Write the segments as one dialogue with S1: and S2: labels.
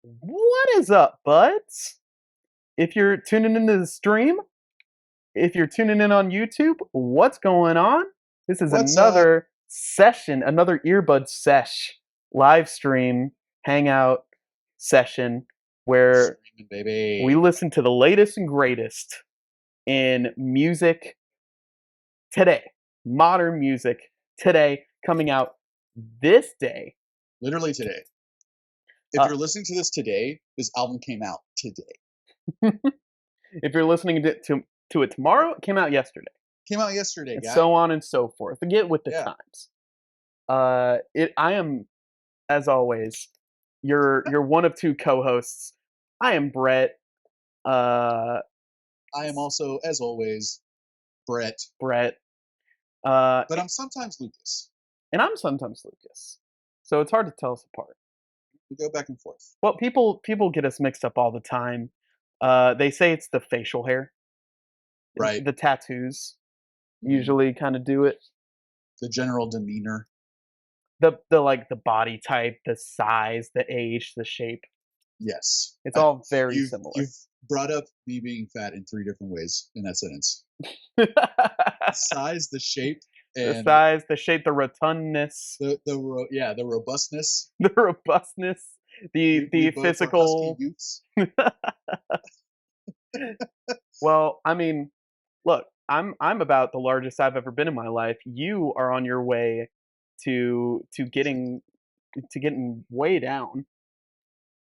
S1: What is up, buds? If you're tuning into the stream, if you're tuning in on YouTube, what's going on? This is
S2: What's up?
S1: another session, another earbud sesh, live stream, hangout session where
S2: Streaming,
S1: we
S2: baby.
S1: listen to the latest and greatest in music today, modern music today, coming out this day.
S2: Literally today. If
S1: Uh,
S2: you're listening to this today, this album came out today.
S1: if you're listening to it tomorrow, it came out yesterday.
S2: Came out yesterday,
S1: And
S2: guy.
S1: so on and so forth. Get with the
S2: Yeah.
S1: times. I am, as always, your one of two co-hosts. I am Brett. Uh,
S2: I am also, as always, Brett.
S1: Brett. Uh,
S2: But I'm sometimes Lucas.
S1: and I'm sometimes Lucas. So it's hard to tell us apart.
S2: We go back and forth.
S1: Well, people get us mixed up all the time. They say it's the facial hair,
S2: Right.
S1: the tattoos
S2: Mhm.
S1: usually kind of do it.
S2: The general demeanor.
S1: The like the body type, the size, the age, the shape.
S2: Yes.
S1: It's all very
S2: You've
S1: similar.
S2: brought up me being fat in 3 different ways in that sentence. The size, the shape,
S1: The
S2: and
S1: size, the shape, the rotundness,
S2: the robustness.
S1: the robustness, the
S2: We both are husky
S1: physical.
S2: youths.
S1: Well, I mean, look, I'm about the largest I've ever been in my life. You are on your way to getting way down.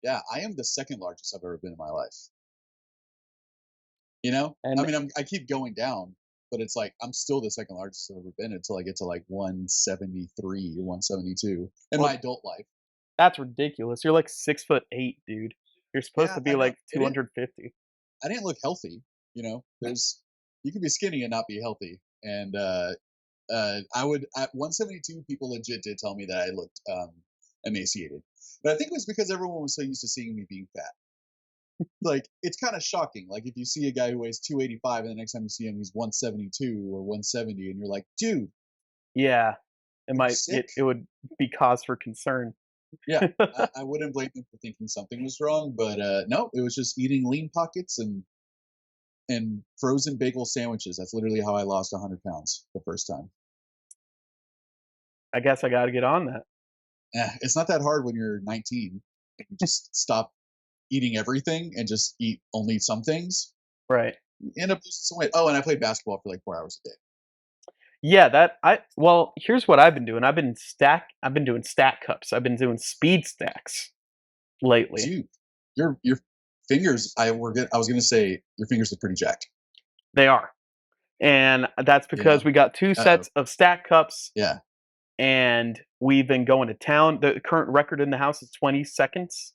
S2: Yeah, I am the second largest I've ever been in my life. You know, I
S1: And
S2: mean, I keep going down, but it's like I'm still the second largest I've ever been until I get to like 173 or 172 in my
S1: well,
S2: adult life.
S1: that's ridiculous. You're like 6'8", dude. You're supposed
S2: Yeah,
S1: to be
S2: I know.
S1: like 250.
S2: I didn't look healthy. You know, there's you can be skinny and not be healthy. And I would at 172, people legit did tell me that I looked emaciated, but I think it was because everyone was so used to seeing me being fat. Like it's kind of shocking. Like if you see a guy who weighs 285 and the next time you see him he's 172 or 170 and you're like, "Dude,
S1: Yeah, it
S2: are you
S1: might
S2: sick?"
S1: it would be cause for concern.
S2: Yeah. I wouldn't blame him for thinking something was wrong, but no, it was just eating lean pockets and frozen bagel sandwiches. That's literally how I lost 100 pounds the first time.
S1: I guess I got to get on that.
S2: It's not that hard when you're 19. You just stop eating everything and just eat only some things.
S1: Right.
S2: You end up losing some weight. Oh, and I played basketball for like 4 hours a day.
S1: Yeah, well, here's what I've been doing. I've been doing stack cups. I've been doing speed stacks lately.
S2: Dude, your fingers. I was gonna say your fingers are pretty jacked.
S1: They are. And that's
S2: You
S1: because
S2: know.
S1: we got two
S2: Uh oh.
S1: sets of stack cups
S2: Yeah.
S1: and we've been going to town. The current record in the house is 20 seconds.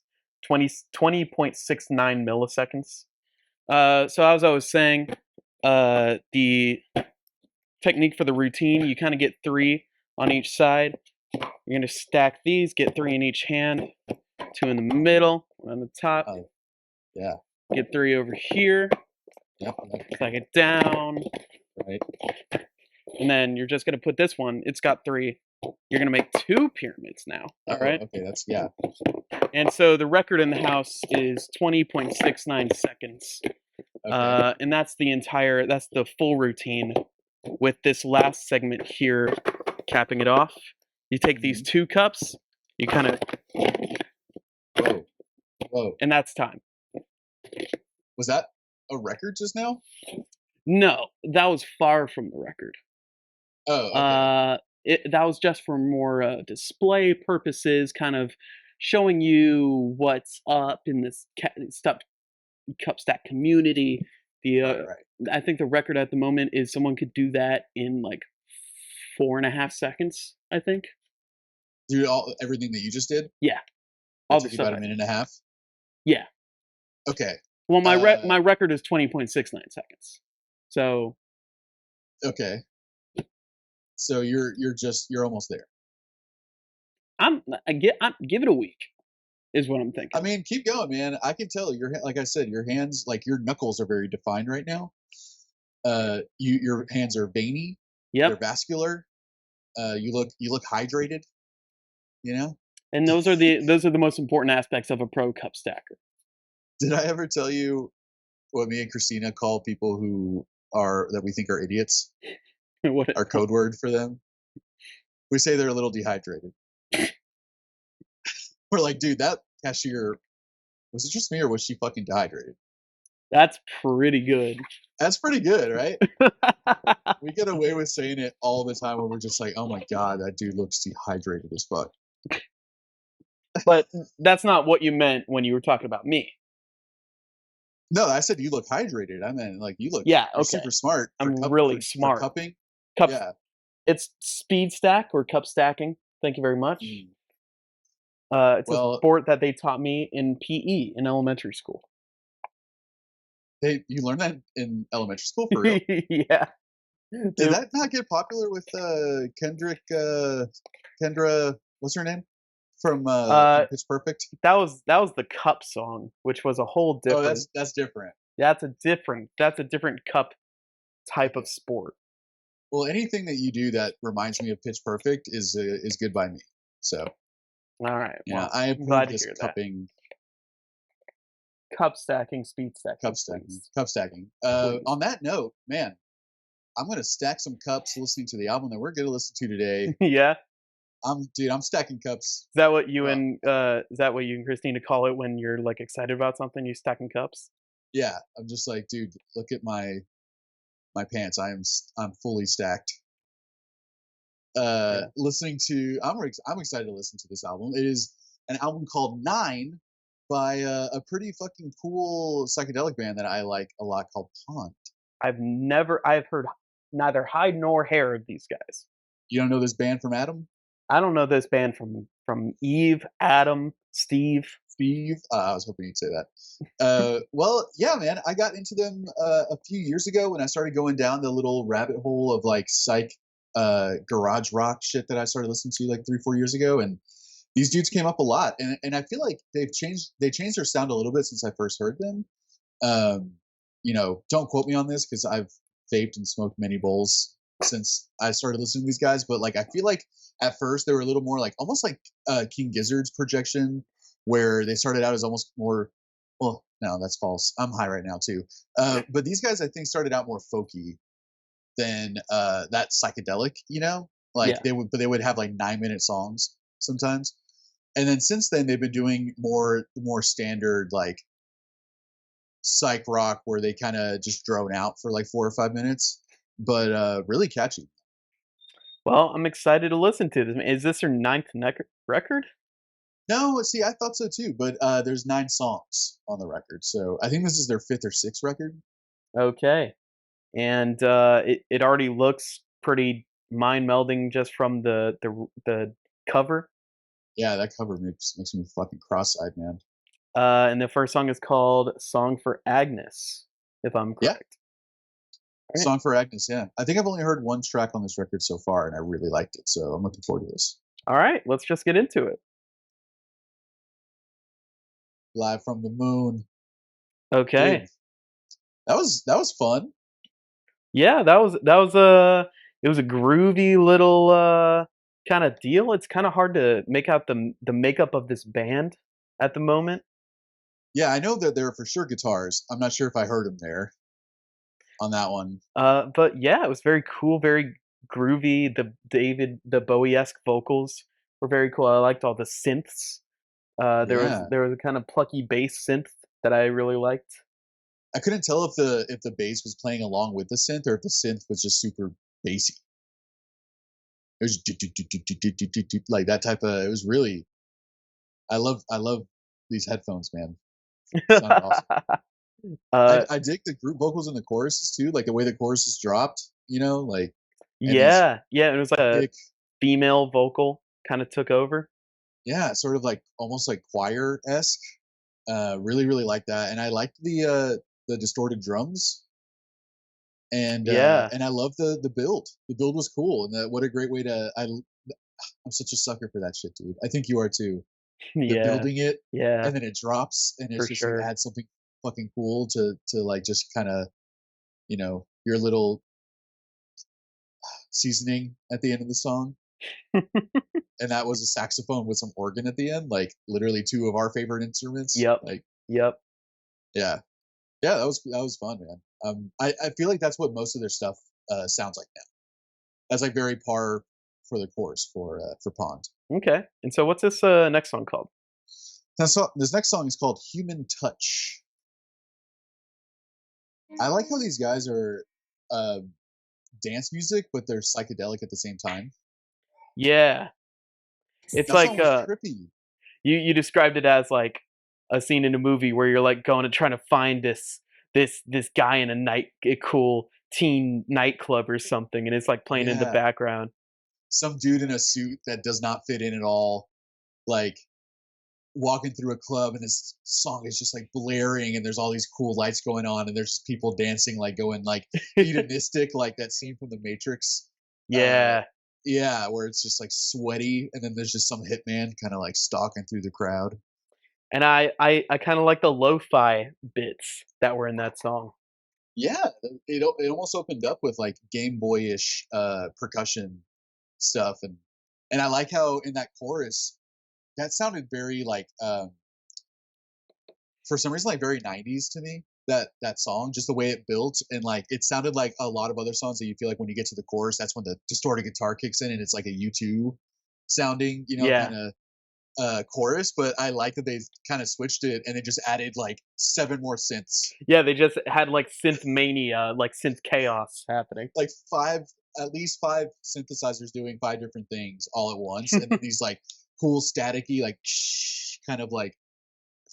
S1: 20.69 milliseconds. So as I was saying, the technique for the routine, you kind of get 3 on each side. You're gonna stack these, get 3 in each hand, 2 in the middle, 1 on the top,
S2: Oh, yeah.
S1: get 3 over here,
S2: Yep.
S1: stack it down,
S2: Right.
S1: and then you're just gonna put this one, it's got 3. You're gonna make 2 pyramids now, all right?
S2: Okay. That's yeah.
S1: And so the record in the house is 20.69 seconds.
S2: Okay.
S1: And that's the full routine with this last segment here capping it off. You take these 2 cups, you kind of,
S2: Whoa. Whoa.
S1: and that's time.
S2: Was that a record just now?
S1: No, that was far from the record.
S2: Oh. Okay.
S1: That was just for more display purposes, kind of showing you what's up in this cup stack community.
S2: Right.
S1: I think the record at the moment is someone could do that in like 4.5 seconds. I think.
S2: Do everything that you just did?
S1: Yeah,
S2: That
S1: all the
S2: took you
S1: stuff.
S2: about a minute and a half.
S1: Yeah.
S2: Okay.
S1: Well, my record is 20.69 seconds. So.
S2: Okay. So you're almost there.
S1: Give it a week, is what I'm thinking.
S2: I mean, keep going, man. I can tell like I said, your hands, like your knuckles, are very defined right now. Your hands are veiny.
S1: Yep.
S2: They're vascular. You look hydrated. You know.
S1: And those are the most important aspects of a pro cup stacker.
S2: Did I ever tell you what me and Christina call people who are that we think are idiots?
S1: What?
S2: Our code word for them? We say they're a little dehydrated. We're like, dude, that cashier, was it just me or was she fucking dehydrated?
S1: That's pretty good.
S2: That's pretty good, right? We get away with saying it all the time when we're just like, oh my god, that dude looks dehydrated as fuck.
S1: But that's not what you meant when you were talking about me.
S2: No, I said you look hydrated. I meant like you look.
S1: Yeah,
S2: You're
S1: okay.
S2: super smart.
S1: I'm really
S2: for
S1: smart.
S2: cupping.
S1: Cup.
S2: Yeah.
S1: It's speed stack or cup stacking. Thank you very much.
S2: Mm.
S1: It's a
S2: Well,
S1: sport that they taught me in PE in elementary school.
S2: you learned that in elementary school for real?
S1: Yeah.
S2: Did that not get popular with Kendra? What's her name from Pitch Perfect?
S1: That was the cup song, which was a whole
S2: Oh,
S1: different.
S2: that's different.
S1: That's a different cup type of sport.
S2: Well, anything that you do that reminds me of Pitch Perfect is good by me. So
S1: All right.
S2: yeah,
S1: Well,
S2: I
S1: I'm glad
S2: approve
S1: to
S2: this
S1: hear that.
S2: cupping,
S1: Cup stacking, speed stacking,
S2: cup stacking,
S1: please.
S2: cup stacking.
S1: Please.
S2: On that note, man, I'm gonna stack some cups listening to the album that we're gonna listen to today.
S1: Yeah.
S2: I'm stacking cups.
S1: Is that what you
S2: Uh,
S1: and Christina call it when you're like excited about something? You stacking cups?
S2: Yeah, I'm just like, dude, look at my pants. I'm fully stacked.
S1: Yeah.
S2: Listening to I'm excited to listen to this album. It is an album called Nine by a pretty fucking cool psychedelic band that I like a lot called Pond.
S1: I've heard neither hide nor hair of these guys.
S2: You don't know this band from Adam?
S1: I don't know this band from Eve, Adam, Steve.
S2: Steve? I was hoping you'd say that. Well, yeah, man, I got into them a few years ago when I started going down the little rabbit hole of like psych garage rock shit that I started listening to like 3-4 years ago, and these dudes came up a lot, and I feel like they changed their sound a little bit since I first heard them. Don't quote me on this because I've vaped and smoked many bowls since I started listening to these guys, but like I feel like at first they were a little more like almost like King Gizzard's projection, where they started out as almost more. Well, no, that's false. I'm high right now too. But these guys I think started out more folky than that psychedelic. Like
S1: Yeah.
S2: they would have like 9-minute songs sometimes, and then since then they've been doing more standard like psych rock where they kind of just drone out for like 4 or 5 minutes, but really catchy.
S1: Well, I'm excited to listen to this. Is this their ninth record?
S2: No, see, I thought so too, but there's 9 songs on the record, so I think this is their 5th or 6th record.
S1: Okay. And it already looks pretty mind melding just from the cover.
S2: Yeah, that cover makes me fucking cross-eyed, man.
S1: And the first song is called "Song for Agnes," if I'm
S2: Yeah,
S1: correct. All right.
S2: Song for Agnes. Yeah, I think I've only heard one track on this record so far, and I really liked it, so I'm looking forward to this.
S1: All right, let's just get into it.
S2: Live from the Moon,
S1: Okay.
S2: dude. That was fun.
S1: Yeah, that was a it was a groovy little kind of deal. It's kind of hard to make out the makeup of this band at the moment.
S2: Yeah, I know that there are for sure guitars. I'm not sure if I heard them there on that one.
S1: But yeah, it was very cool, very groovy. The Bowie-esque vocals were very cool. I liked all the synths.
S2: Yeah,
S1: There was a kind of plucky bass synth that I really liked.
S2: I couldn't tell if the bass was playing along with the synth or if the synth was just super bassy. It was like that type of. It was really. I love these headphones, man. Sounded awesome.
S1: uh,
S2: I dig the group vocals in the choruses too, like the way the choruses dropped. Like and these
S1: yeah, yeah, it was like a
S2: epic,
S1: female vocal kind of took over.
S2: yeah, sort of like almost like choir esque. Really, really like that, and I liked the distorted drums,
S1: Yeah,
S2: and I love the build. The build was cool, and what a great way to. I'm such a sucker for that shit, dude. I think you are too. The
S1: yeah,
S2: building it,
S1: yeah,
S2: and then it drops, and
S1: for
S2: it's just like
S1: sure.
S2: adds something fucking cool to like just kind of your little seasoning at the end of the song. and that was a saxophone with some organ at the end, like literally two of our favorite instruments.
S1: Yep.
S2: Like,
S1: Yep.
S2: yeah, yeah, that was fun, man. I feel like that's what most of their stuff sounds like now. That's like very par for the course for Pond.
S1: Okay. And so what's this next song called?
S2: This next song is called "Human Touch." I like how these guys are uh, dance music, but they're psychedelic at the same time.
S1: Yeah. It's
S2: That
S1: like
S2: song was trippy.
S1: you described it as like a scene in a movie where you're like going and trying to find this guy in a cool teen nightclub or something, and it's like playing in the
S2: Yeah,
S1: background.
S2: some dude in a suit that does not fit in at all, like walking through a club, and this song is just like blaring, and there's all these cool lights going on, and there's just people dancing, like going like hedonistic, like that scene from The Matrix. Uh,
S1: Yeah.
S2: yeah, where it's just like sweaty, and then there's just some hitman kind of like stalking through the crowd.
S1: And I kind of like the lo-fi bits that were in that song.
S2: Yeah, it almost opened up with like Game Boyish percussion stuff, and I like how in that chorus that sounded very like for some reason like very 90s to me, that song, just the way it built, and like it sounded like a lot of other songs that you feel like when you get to the chorus, that's when the distorted guitar kicks in and it's like a U2 sounding,
S1: Yeah.
S2: kind of chorus. But I like that they kind of switched it and it just added like seven more synths,
S1: Yeah, they just had like synth mania, like synth chaos happening.
S2: like five, at least five synthesizers doing five different things all at once, and then these like cool staticky like kind of like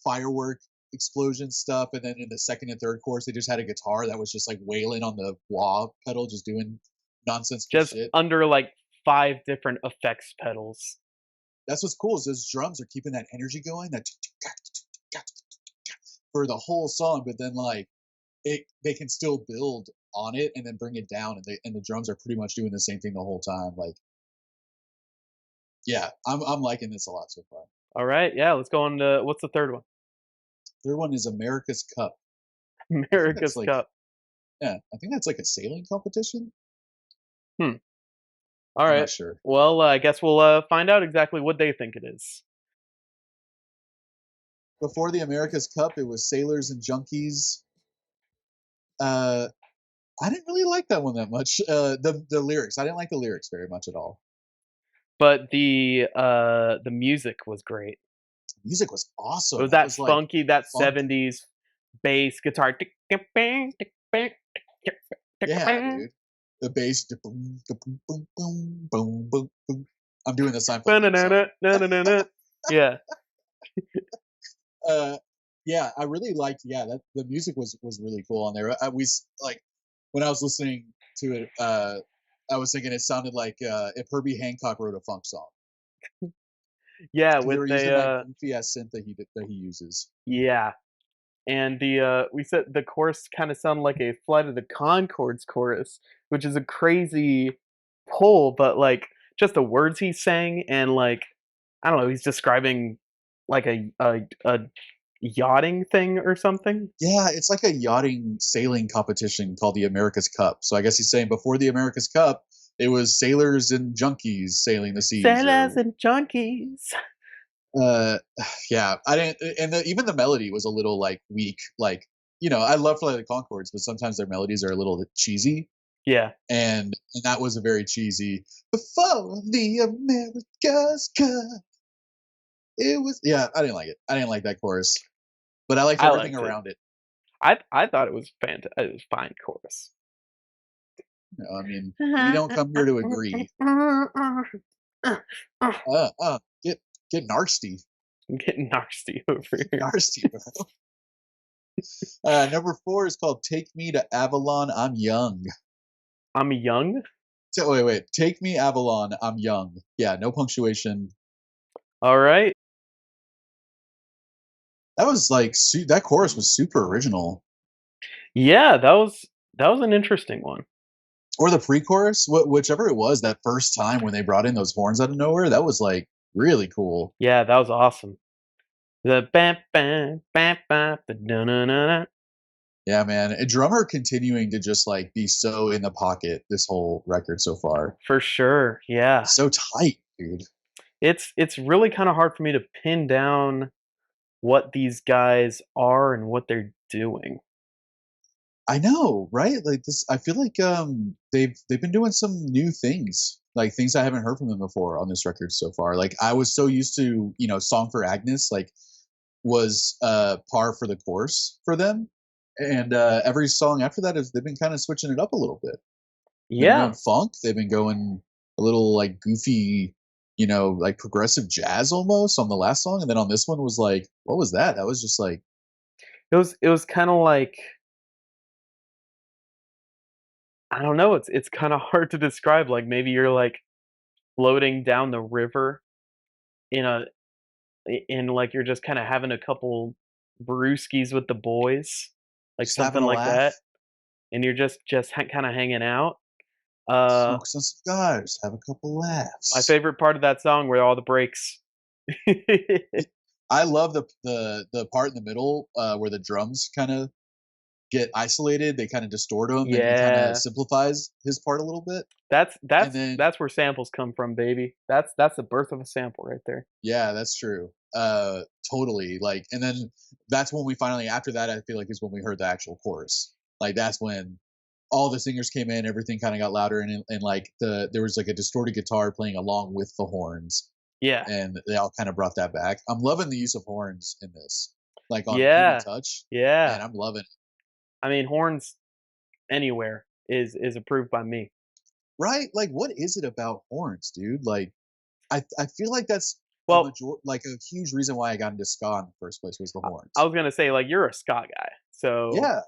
S2: firework explosion stuff. And then in the second and third chorus, they just had a guitar that was just like wailing on the wah pedal, just doing nonsensical
S1: Just
S2: shit.
S1: under like 5 different effects pedals.
S2: That's what's cool is those drums are keeping that energy going, that for the whole song, but then like they can still build on it and then bring it down, and the drums are pretty much doing the same thing the whole time. Like, yeah, I'm liking this a lot so far.
S1: All right, yeah, let's go on to what's the third one?
S2: Third one is America's Cup. I think that's
S1: America's
S2: like,
S1: Cup.
S2: yeah, I think that's like a sailing competition.
S1: Hmm. All
S2: I'm
S1: right.
S2: not sure.
S1: Well, I guess we'll find out exactly what they think it is.
S2: Before the America's Cup, it was Sailors and Junkies. Uh, I didn't really like that one that much. The lyrics, I didn't like the lyrics very much at all.
S1: But the music was great.
S2: Music was
S1: It
S2: awesome.
S1: was
S2: That
S1: that
S2: was like
S1: funky, that
S2: funk.
S1: 70s bass guitar.
S2: Yeah, dude. The bass, boom, boom, boom, boom, boom, boom, boom. I'm doing the Seinfeld theme song.
S1: Yeah.
S2: Uh, yeah, I really liked. Yeah, that the music was really cool on there. Like when I was listening to it. I was thinking it sounded like if Herbie Hancock wrote a funk song.
S1: Yeah,
S2: They
S1: with
S2: were using that
S1: the
S2: goofy ass synth that he uses.
S1: yeah. And the we said the chorus kind of sounded like a Flight of the Concords chorus, which is a crazy pull, but like just the words he sang, and like I don't know, he's describing like a yachting thing or something.
S2: Yeah, it's like a yachting sailing competition called the America's Cup. So I guess he's saying before the America's Cup, it was sailors and junkies sailing the seas,
S1: Sailors
S2: or
S1: and junkies.
S2: uh, yeah, I didn't. And even the melody was a little like weak. Like, I love Flight of the Concords, but sometimes their melodies are a little cheesy,
S1: Yeah.
S2: and that was a very cheesy. Before the America's Cup, it was. Yeah, I didn't like it. I didn't like that chorus, but I liked
S1: I
S2: everything
S1: liked it.
S2: around it.
S1: I thought it was fantastic. It was fine chorus.
S2: I mean, we don't come here to agree. Get nasty,
S1: I'm getting nasty over
S2: get
S1: here.
S2: nasty, bro. Number 4 is called "Take Me to Avalon, I'm Young."
S1: I'm young.
S2: So, wait. "Take Me Avalon, I'm Young." Yeah, no punctuation.
S1: All right.
S2: That was like that chorus was super original.
S1: Yeah, that was an interesting one.
S2: Or the pre-chorus, whichever it was, that first time when they brought in those horns out of nowhere, that was like really cool.
S1: Yeah, that was awesome. The bam bam bam bam the na na na na.
S2: Yeah, man. A drummer continuing to just like be so in the pocket this whole record so far.
S1: For sure. Yeah.
S2: So tight, dude.
S1: It's really kind of hard for me to pin down what these guys are and what they're doing.
S2: I know, right? Like this, I feel like they've been doing some new things, like things I haven't heard from them before on this record so far. Like I was so used to, "Song for Agnes" like was par for the course for them, and every song after that is they've been kind of switching it up a little bit. They've been
S1: Yeah.
S2: going funk. They've been going a little like goofy, like progressive jazz almost on the last song, and then on this one was like, what was that? That was just like,
S1: It was kind of like, I don't know, it's kind of hard to describe. Like maybe you're like floating down the river in a in like you're just kind of having a couple brewskis with the boys, like
S2: just having
S1: something
S2: a
S1: like
S2: laugh,
S1: that, and you're just kind of hanging out. Uh,
S2: smoke some cigars, have a couple
S1: my
S2: laughs.
S1: favorite part of that song were all the breaks.
S2: I love the part in the middle where the drums kind of get isolated. They kind of distort them, and he kind of
S1: Yeah,
S2: simplifies his part a little bit.
S1: that's
S2: And
S1: that's
S2: then,
S1: that's where samples come from, baby. That's the birth of a sample right there.
S2: yeah, that's true. Totally. Like, and then that's when we finally, after that, I feel like is when we heard the actual chorus. Like, that's when all the singers came in, everything kind of got louder, and like there was like a distorted guitar playing along with the horns,
S1: Yeah,
S2: and they all kind of brought that back. I'm loving the use of horns in this, like on Human
S1: yeah,
S2: Touch. Man,
S1: yeah.
S2: I'm loving it.
S1: I mean, horns anywhere is approved by me.
S2: Right? Like, what is it about horns, dude? Like, I feel like that's
S1: Well,
S2: like a huge reason why I got into ska in the first place was the
S1: I
S2: horns.
S1: was gonna say like you're a ska guy, so
S2: Yeah.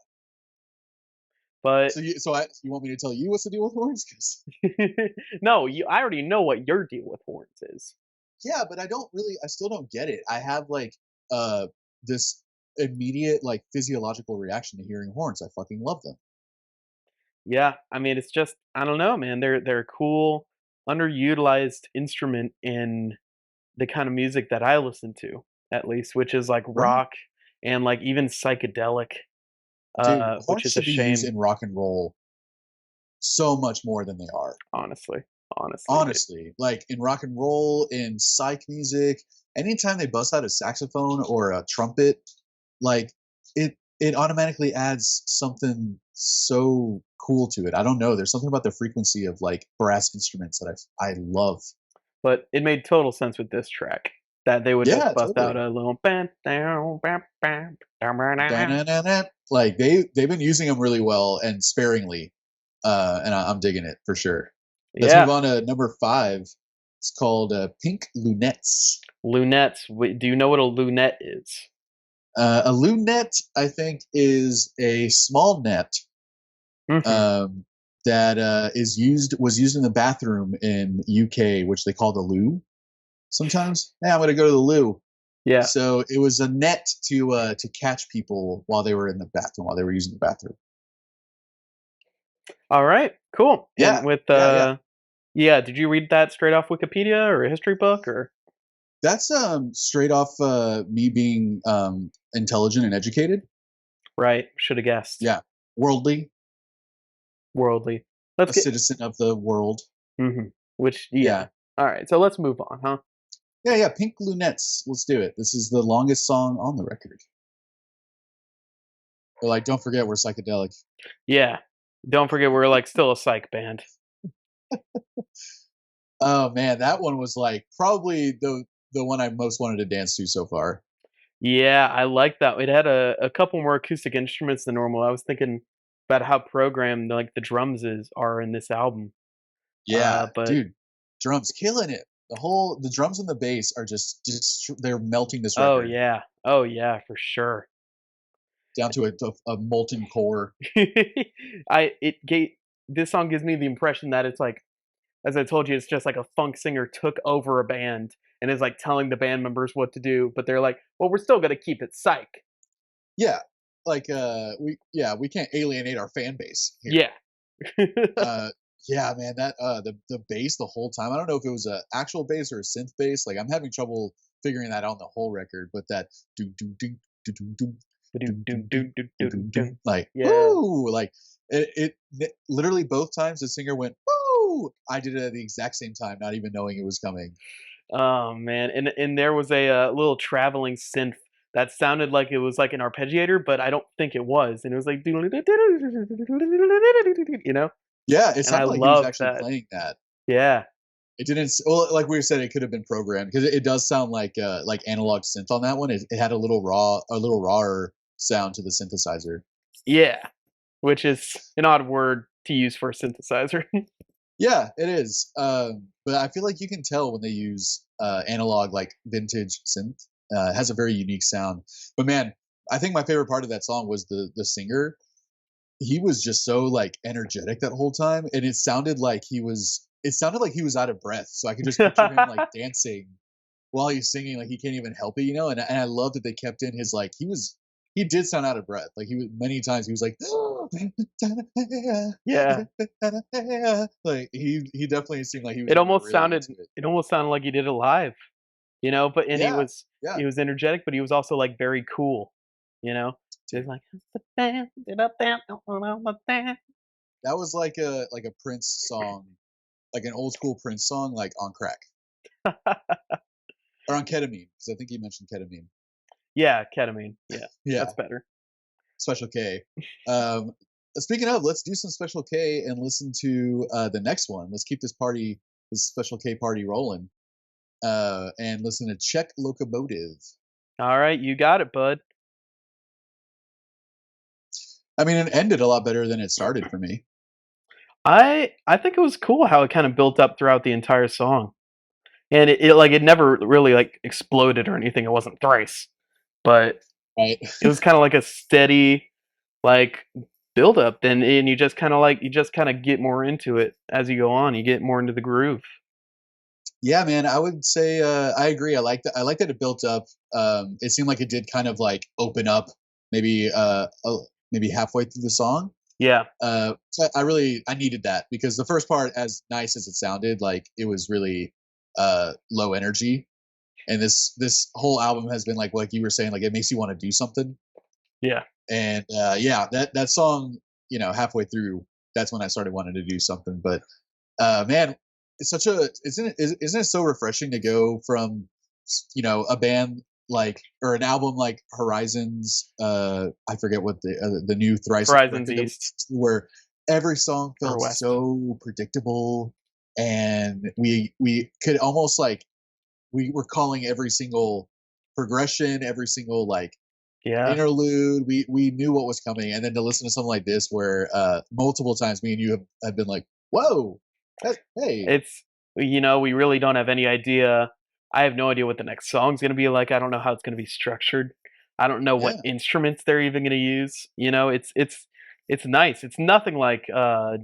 S1: but
S2: So you want me to tell you what's the deal with horns? 'Cause
S1: no, I already know what your deal with horns is.
S2: yeah, but I still don't get it. I have like uh this immediate like physiological reaction to hearing horns. I fucking love them.
S1: Yeah, I mean, it's just I don't know, man. They're a cool, underutilized instrument in the kind of music that I listen to, at least, which is like
S2: Right?
S1: rock and like even psychedelic,
S2: Dude,
S1: which
S2: horns
S1: is a
S2: should be used
S1: shame,
S2: in rock and roll so much more than they are.
S1: honestly. Honestly,
S2: Honestly, like in rock and roll, in psych music, anytime they bust out a saxophone or a trumpet, like it automatically adds something so cool to it. I don't know. There's something about the frequency of like brass instruments that I love.
S1: but it made total sense with this track that they would just
S2: Yeah,
S1: bust out
S2: totally.
S1: a little bam down bam bam down.
S2: Da-na-na-na. Like they've been using them really well and sparingly, and I'm digging it for sure. Let's move
S1: Yeah,
S2: on to number 5. It's called Pink Lunettes.
S1: lunettes. Do you know what a lunette is?
S2: A lunette, I think, is a small net
S1: Hmm.
S2: um, that was used in the bathroom in UK, which they call the loo. Sometimes, yeah, I'm going to go to the loo.
S1: Yeah.
S2: So it was a net to catch people while they were in the bathroom, while they were using the bathroom.
S1: All right. Cool. And
S2: Yeah,
S1: with
S2: yeah.
S1: yeah, did you read that straight off Wikipedia or a history book or
S2: That's straight off me being intelligent and educated.
S1: right? Should have guessed.
S2: Yeah, worldly,
S1: Worldly. Let's
S2: a
S1: get
S2: citizen of the world.
S1: which yeah.
S2: Yeah,
S1: All right. So let's move on, huh?
S2: yeah. Pink Lunettes. Let's do it. This is the longest song on the record. But like, don't forget we're psychedelic.
S1: Yeah. Don't forget we're like still a psych band.
S2: Oh man, that one was like probably the one I most wanted to dance to so far.
S1: Yeah, I like that. It had a couple more acoustic instruments than normal. I was thinking about how programmed like the drums are in this album.
S2: Yeah,
S1: But
S2: dude, drums killing it. The drums and the bass are just they're melting this
S1: oh
S2: record
S1: yeah. Oh yeah, for sure.
S2: down to a molten core.
S1: I it gave this song gives me the impression that it's like, as I told you, it's just like a funk singer took over a band and is like telling the band members what to do, but they're like, well, we're still gonna keep it psych.
S2: Yeah, like we can't alienate our fan base here.
S1: Yeah.
S2: Uh, yeah, man, that the bass the whole time. I don't know if it was a actual bass or a synth bass. Like I'm having trouble figuring that out on the whole record, but that do do do do do do Like,
S1: Yeah.
S2: woo! Like literally both times the singer went woo. I did it at the exact same time, not even knowing it was coming.
S1: Oh man, and there was a little traveling synth that sounded like it was like an arpeggiator, but I don't think it was, and it was like, you know,
S2: Yeah, it
S1: and I
S2: sounded like he was
S1: love
S2: actually
S1: that.
S2: playing that.
S1: Yeah,
S2: It didn't. Well, like we said, it could have been programmed because it does sound like analog synth on that one. It had a little rawer sound to the synthesizer.
S1: yeah, which is an odd word to use for a synthesizer.
S2: Yeah, it is. But I feel like you can tell when they use analog, like vintage synth. It has a very unique sound. But man, I think my favorite part of that song was the singer. He was just so like energetic that whole time, and it sounded like he was. It sounded like he was out of breath. So I could just picture him like dancing while he's singing, like he can't even help it, you know. And I love that they kept in his like he did sound out of breath. Like he was many times he was like,
S1: Yeah,
S2: like he definitely seemed like he was
S1: it
S2: getting
S1: almost
S2: really
S1: sounded
S2: into it.
S1: it almost sounded like he did it live, you know. But and
S2: Yeah, yeah,
S1: he was energetic, but he was also like very cool, you know. He's
S2: dude.
S1: like,
S2: That was like a Prince song, like an old school Prince song, like on crack or on ketamine, because I think he mentioned ketamine.
S1: yeah, ketamine. Yeah,
S2: Yeah,
S1: that's better.
S2: Special K. Um, Speaking of, let's do some Special K and listen to the next one. Let's keep this Special K party rolling, and listen to Czech Locomotive.
S1: All right, you got it, bud.
S2: I mean, it ended a lot better than it started for me.
S1: I think it was cool how it kind of built up throughout the entire song, and it like it never really like exploded or anything. It wasn't thrice, but
S2: Right?
S1: it was kind of like a steady like build up. Then and you just kind of get more into it as you go on. You get more into the groove.
S2: Yeah, man. I would say I agree. I like that. I like that it built up. It seemed like it did kind of like open up, maybe maybe halfway through the song.
S1: Yeah,
S2: So I needed that because the first part, as nice as it sounded, like it was really low energy. And this whole album has been like you were saying, like it makes you want to do something.
S1: yeah.
S2: And yeah, that song, you know, halfway through, that's when I started wanting to do something. But man, it's such a isn't it so refreshing to go from you know a band like or an album like Horizons, I forget what the new Thrice
S1: Horizons
S2: record that
S1: East
S2: was, where every song
S1: or
S2: felt
S1: West.
S2: so predictable, and we could almost like we were calling every single progression, every single like
S1: Yeah,
S2: interlude. We knew what was coming, and then to listen to something like this, where multiple times me and you have been like, "Whoa, hey,
S1: it's we really don't have any idea. I have no idea what the next song's gonna be like. I don't know how it's gonna be structured. I don't know what
S2: yeah,
S1: instruments they're even gonna use. It's nice. It's nothing like to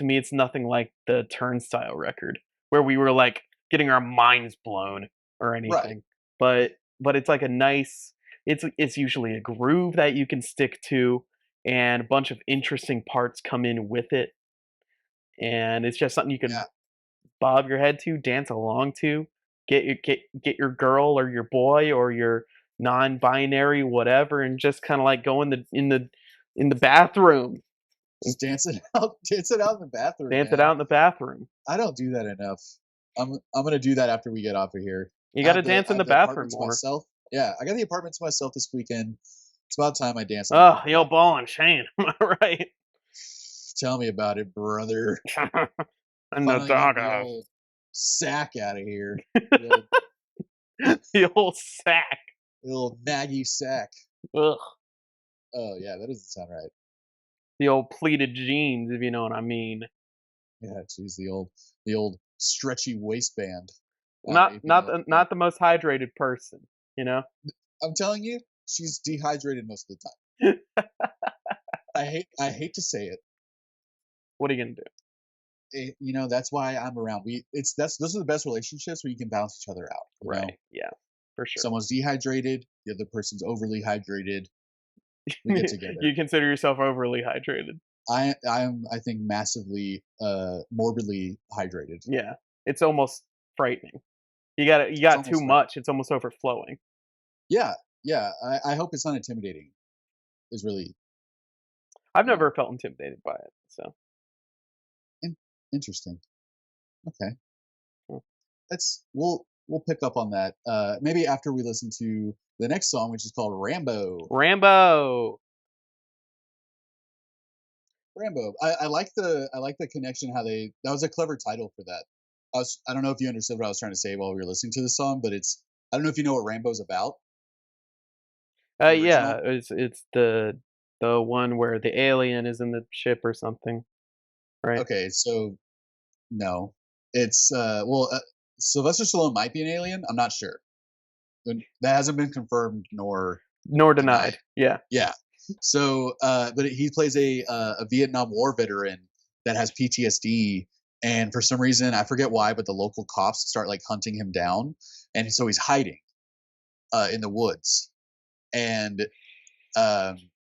S1: me it's nothing like the Turnstile record where we were like getting our minds blown or
S2: right,
S1: anything. But it's like a nice it's usually a groove that you can stick to and a bunch of interesting parts come in with it and it's just something you can
S2: yeah,
S1: bob your head to, dance along to, get your girl or your boy or your non-binary whatever, and just kind of like go in the bathroom, and
S2: just dancing out, dancing out in the bathroom,
S1: dance it
S2: man.
S1: out in the bathroom.
S2: I don't do that enough. I'm gonna do that after we get off of here.
S1: You got to
S2: I
S1: dance in
S2: have
S1: the
S2: the
S1: bathroom
S2: apartment to
S1: more.
S2: myself. Yeah, I got the apartment to myself this weekend. It's about time I dance in the
S1: Oh,
S2: fucking
S1: the old
S2: bathroom.
S1: ball and chain. Am I right?
S2: Tell me about it, brother.
S1: And the
S2: Finally getting the
S1: doghouse.
S2: old sack out of here. The old
S1: The old sack.
S2: the old naggy sack.
S1: Ugh.
S2: Oh yeah, that doesn't sound right.
S1: The old pleated jeans, if you know what I mean.
S2: Yeah, geez, the old stretchy waistband. If you know what I mean.
S1: Not the most hydrated person, you know?
S2: I'm telling you, she's dehydrated most of the time. I hate to say it.
S1: What are you gonna do?
S2: You know, that's why I'm around. That's those are the best relationships where you can balance each other out. You know,
S1: Right. Yeah, for sure.
S2: someone's dehydrated, the other person's overly hydrated. We get together.
S1: You consider yourself overly hydrated.
S2: I think massively morbidly hydrated.
S1: Yeah. It's almost frightening. You
S2: It's
S1: got too
S2: almost right.
S1: much, it's almost overflowing.
S2: Yeah, yeah, I hope it's not intimidating. Is really,
S1: I've
S2: you know,
S1: never felt intimidated by it. So
S2: in, interesting. Okay,
S1: hmm.
S2: let's we'll pick up on that. Maybe after we listen to the next song, which is called Rambo.
S1: Rambo.
S2: Rambo. I like the connection. How they that was a clever title for that. I don't know if you understood what I was trying to say while we were listening to the song, but it's I don't know if you know what Rambo's about. The
S1: Yeah,
S2: original.
S1: it's the one where the alien is in the ship or something, right?
S2: Okay, so no, it's Sylvester Stallone might be an alien. I'm not sure. That hasn't been confirmed nor
S1: Nor
S2: denied.
S1: denied. Yeah.
S2: Yeah. So, but he plays a Vietnam War veteran that has PTSD, and for some reason I forget why, but the local cops start like hunting him down, and so he's hiding in the woods, and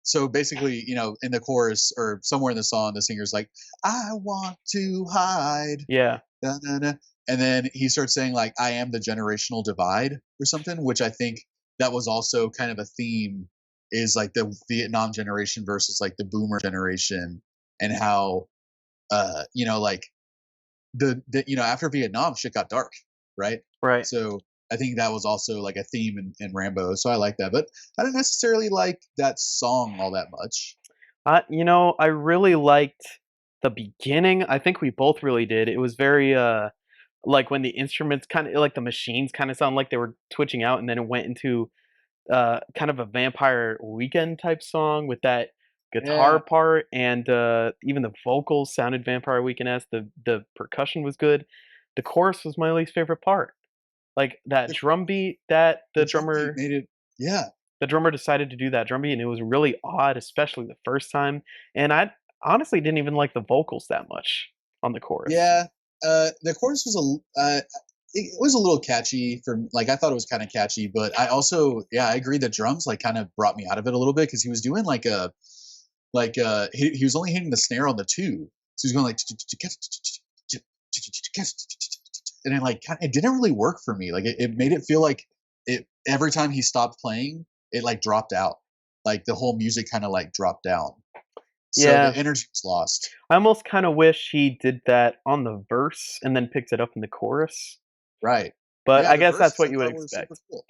S2: so basically, you know, in the chorus or somewhere in the song, the singer's like, "I want to hide."
S1: Yeah.
S2: Da, da, da. And then he starts saying like, "I am the generational divide" or something, which I think that was also kind of a theme is like the Vietnam generation versus like the boomer generation, and how you know, like the you know, after Vietnam shit got dark, right?
S1: Right.
S2: So I think that was also like a theme in Rambo. So I like that. But I don't necessarily like that song all that much.
S1: I really liked the beginning. I think we both really did. It was very like when the instruments kind of like the machines kind of sound like they were twitching out, and then it went into kind of a Vampire Weekend type song with that guitar
S2: Yeah.
S1: part, and even the vocals sounded Vampire Weekend-esque. The percussion was good. The chorus was my least favorite part. Like that
S2: The,
S1: drum beat that
S2: the drum beat made it yeah.
S1: the drummer decided to do that drum beat, and it was really odd, especially the first time. And I honestly didn't even like the vocals that much on the chorus.
S2: Yeah, the chorus was it was a little catchy for like I thought it was kind of catchy, but I also yeah I agree the drums like kind of brought me out of it a little bit because he was doing like a he was only hitting the snare on the two, so he was going like and it like it didn't really work for me. Like it made it feel like it every time he stopped playing, it like dropped out, like the whole music kind of like dropped down, so the
S1: Yeah,
S2: energy was lost.
S1: I almost kind of wish he did that on the verse and then picked it up in the chorus.
S2: Right.
S1: But
S2: Yeah,
S1: I
S2: the
S1: guess that's
S2: verses
S1: what
S2: I
S1: you would
S2: thought were super
S1: expect.
S2: cool.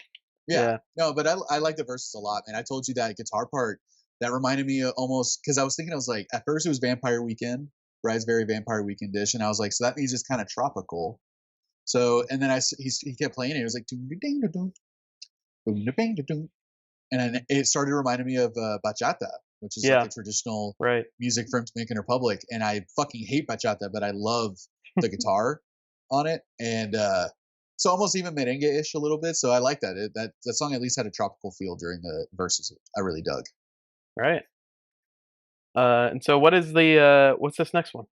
S2: Yeah.
S1: Yeah.
S2: No, but I like the verses a lot, man. I told you that guitar part that reminded me of almost because I was thinking I was like at first it was Vampire Weekend, right? It's very Vampire Weekend dish, and I was like, so that means it's kind of tropical. So and then he kept playing it. It was like ding ding ding ding ding, and then it started reminding me of bachata, which is like
S1: Yeah.
S2: a traditional
S1: Right.
S2: music from Dominican Republic. And I fucking hate bachata, but I love the guitar on it, and so almost even merengue-ish a little bit. So I like that. That song at least had a tropical feel during the verses. I really dug.
S1: Right. And so what's this next one?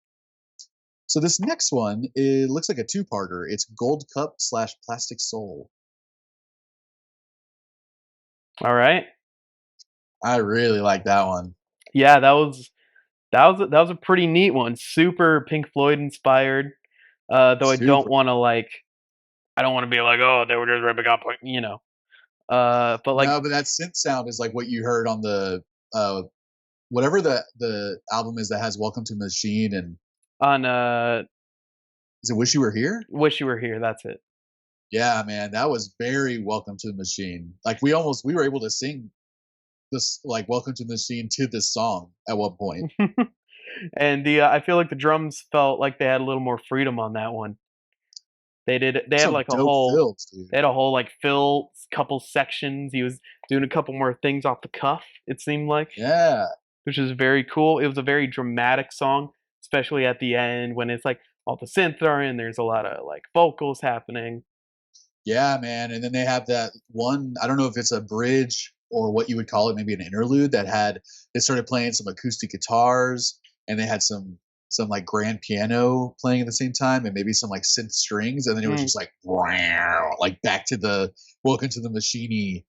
S2: So this next one, it looks like a two-parter. It's Gold Cup slash Plastic Soul.
S1: All right.
S2: I really like that one.
S1: Yeah, that was a pretty neat one. Super Pink Floyd inspired. Though
S2: Super.
S1: I don't want to be like, oh, they were just ripping up, but like
S2: No, but that synth sound is like what you heard on the uh, whatever the album is that has Welcome to the Machine and
S1: on
S2: is it Wish You Were Here?
S1: Wish You Were Here. That's it.
S2: Yeah, man, that was very Welcome to the Machine. Like we were able to sing this like Welcome to the Machine to this song at one point.
S1: And I feel like the drums felt like they had a little more freedom on that one. They had
S2: Some
S1: like a
S2: dope
S1: whole
S2: fills, dude.
S1: they had a whole like fill couple sections. He was doing a couple more things off the cuff. It seemed like,
S2: Yeah.
S1: which is very cool. It was a very dramatic song, especially at the end when it's like all the synth are in. There's a lot of like vocals happening.
S2: Yeah, man. And then they have that one, I don't know if it's a bridge or what you would call it, maybe an interlude that had they started playing some acoustic guitars and they had some like grand piano playing at the same time and maybe some like synth strings and then it was
S1: Mm.
S2: just like wow, like back to the Welcome to the Machiney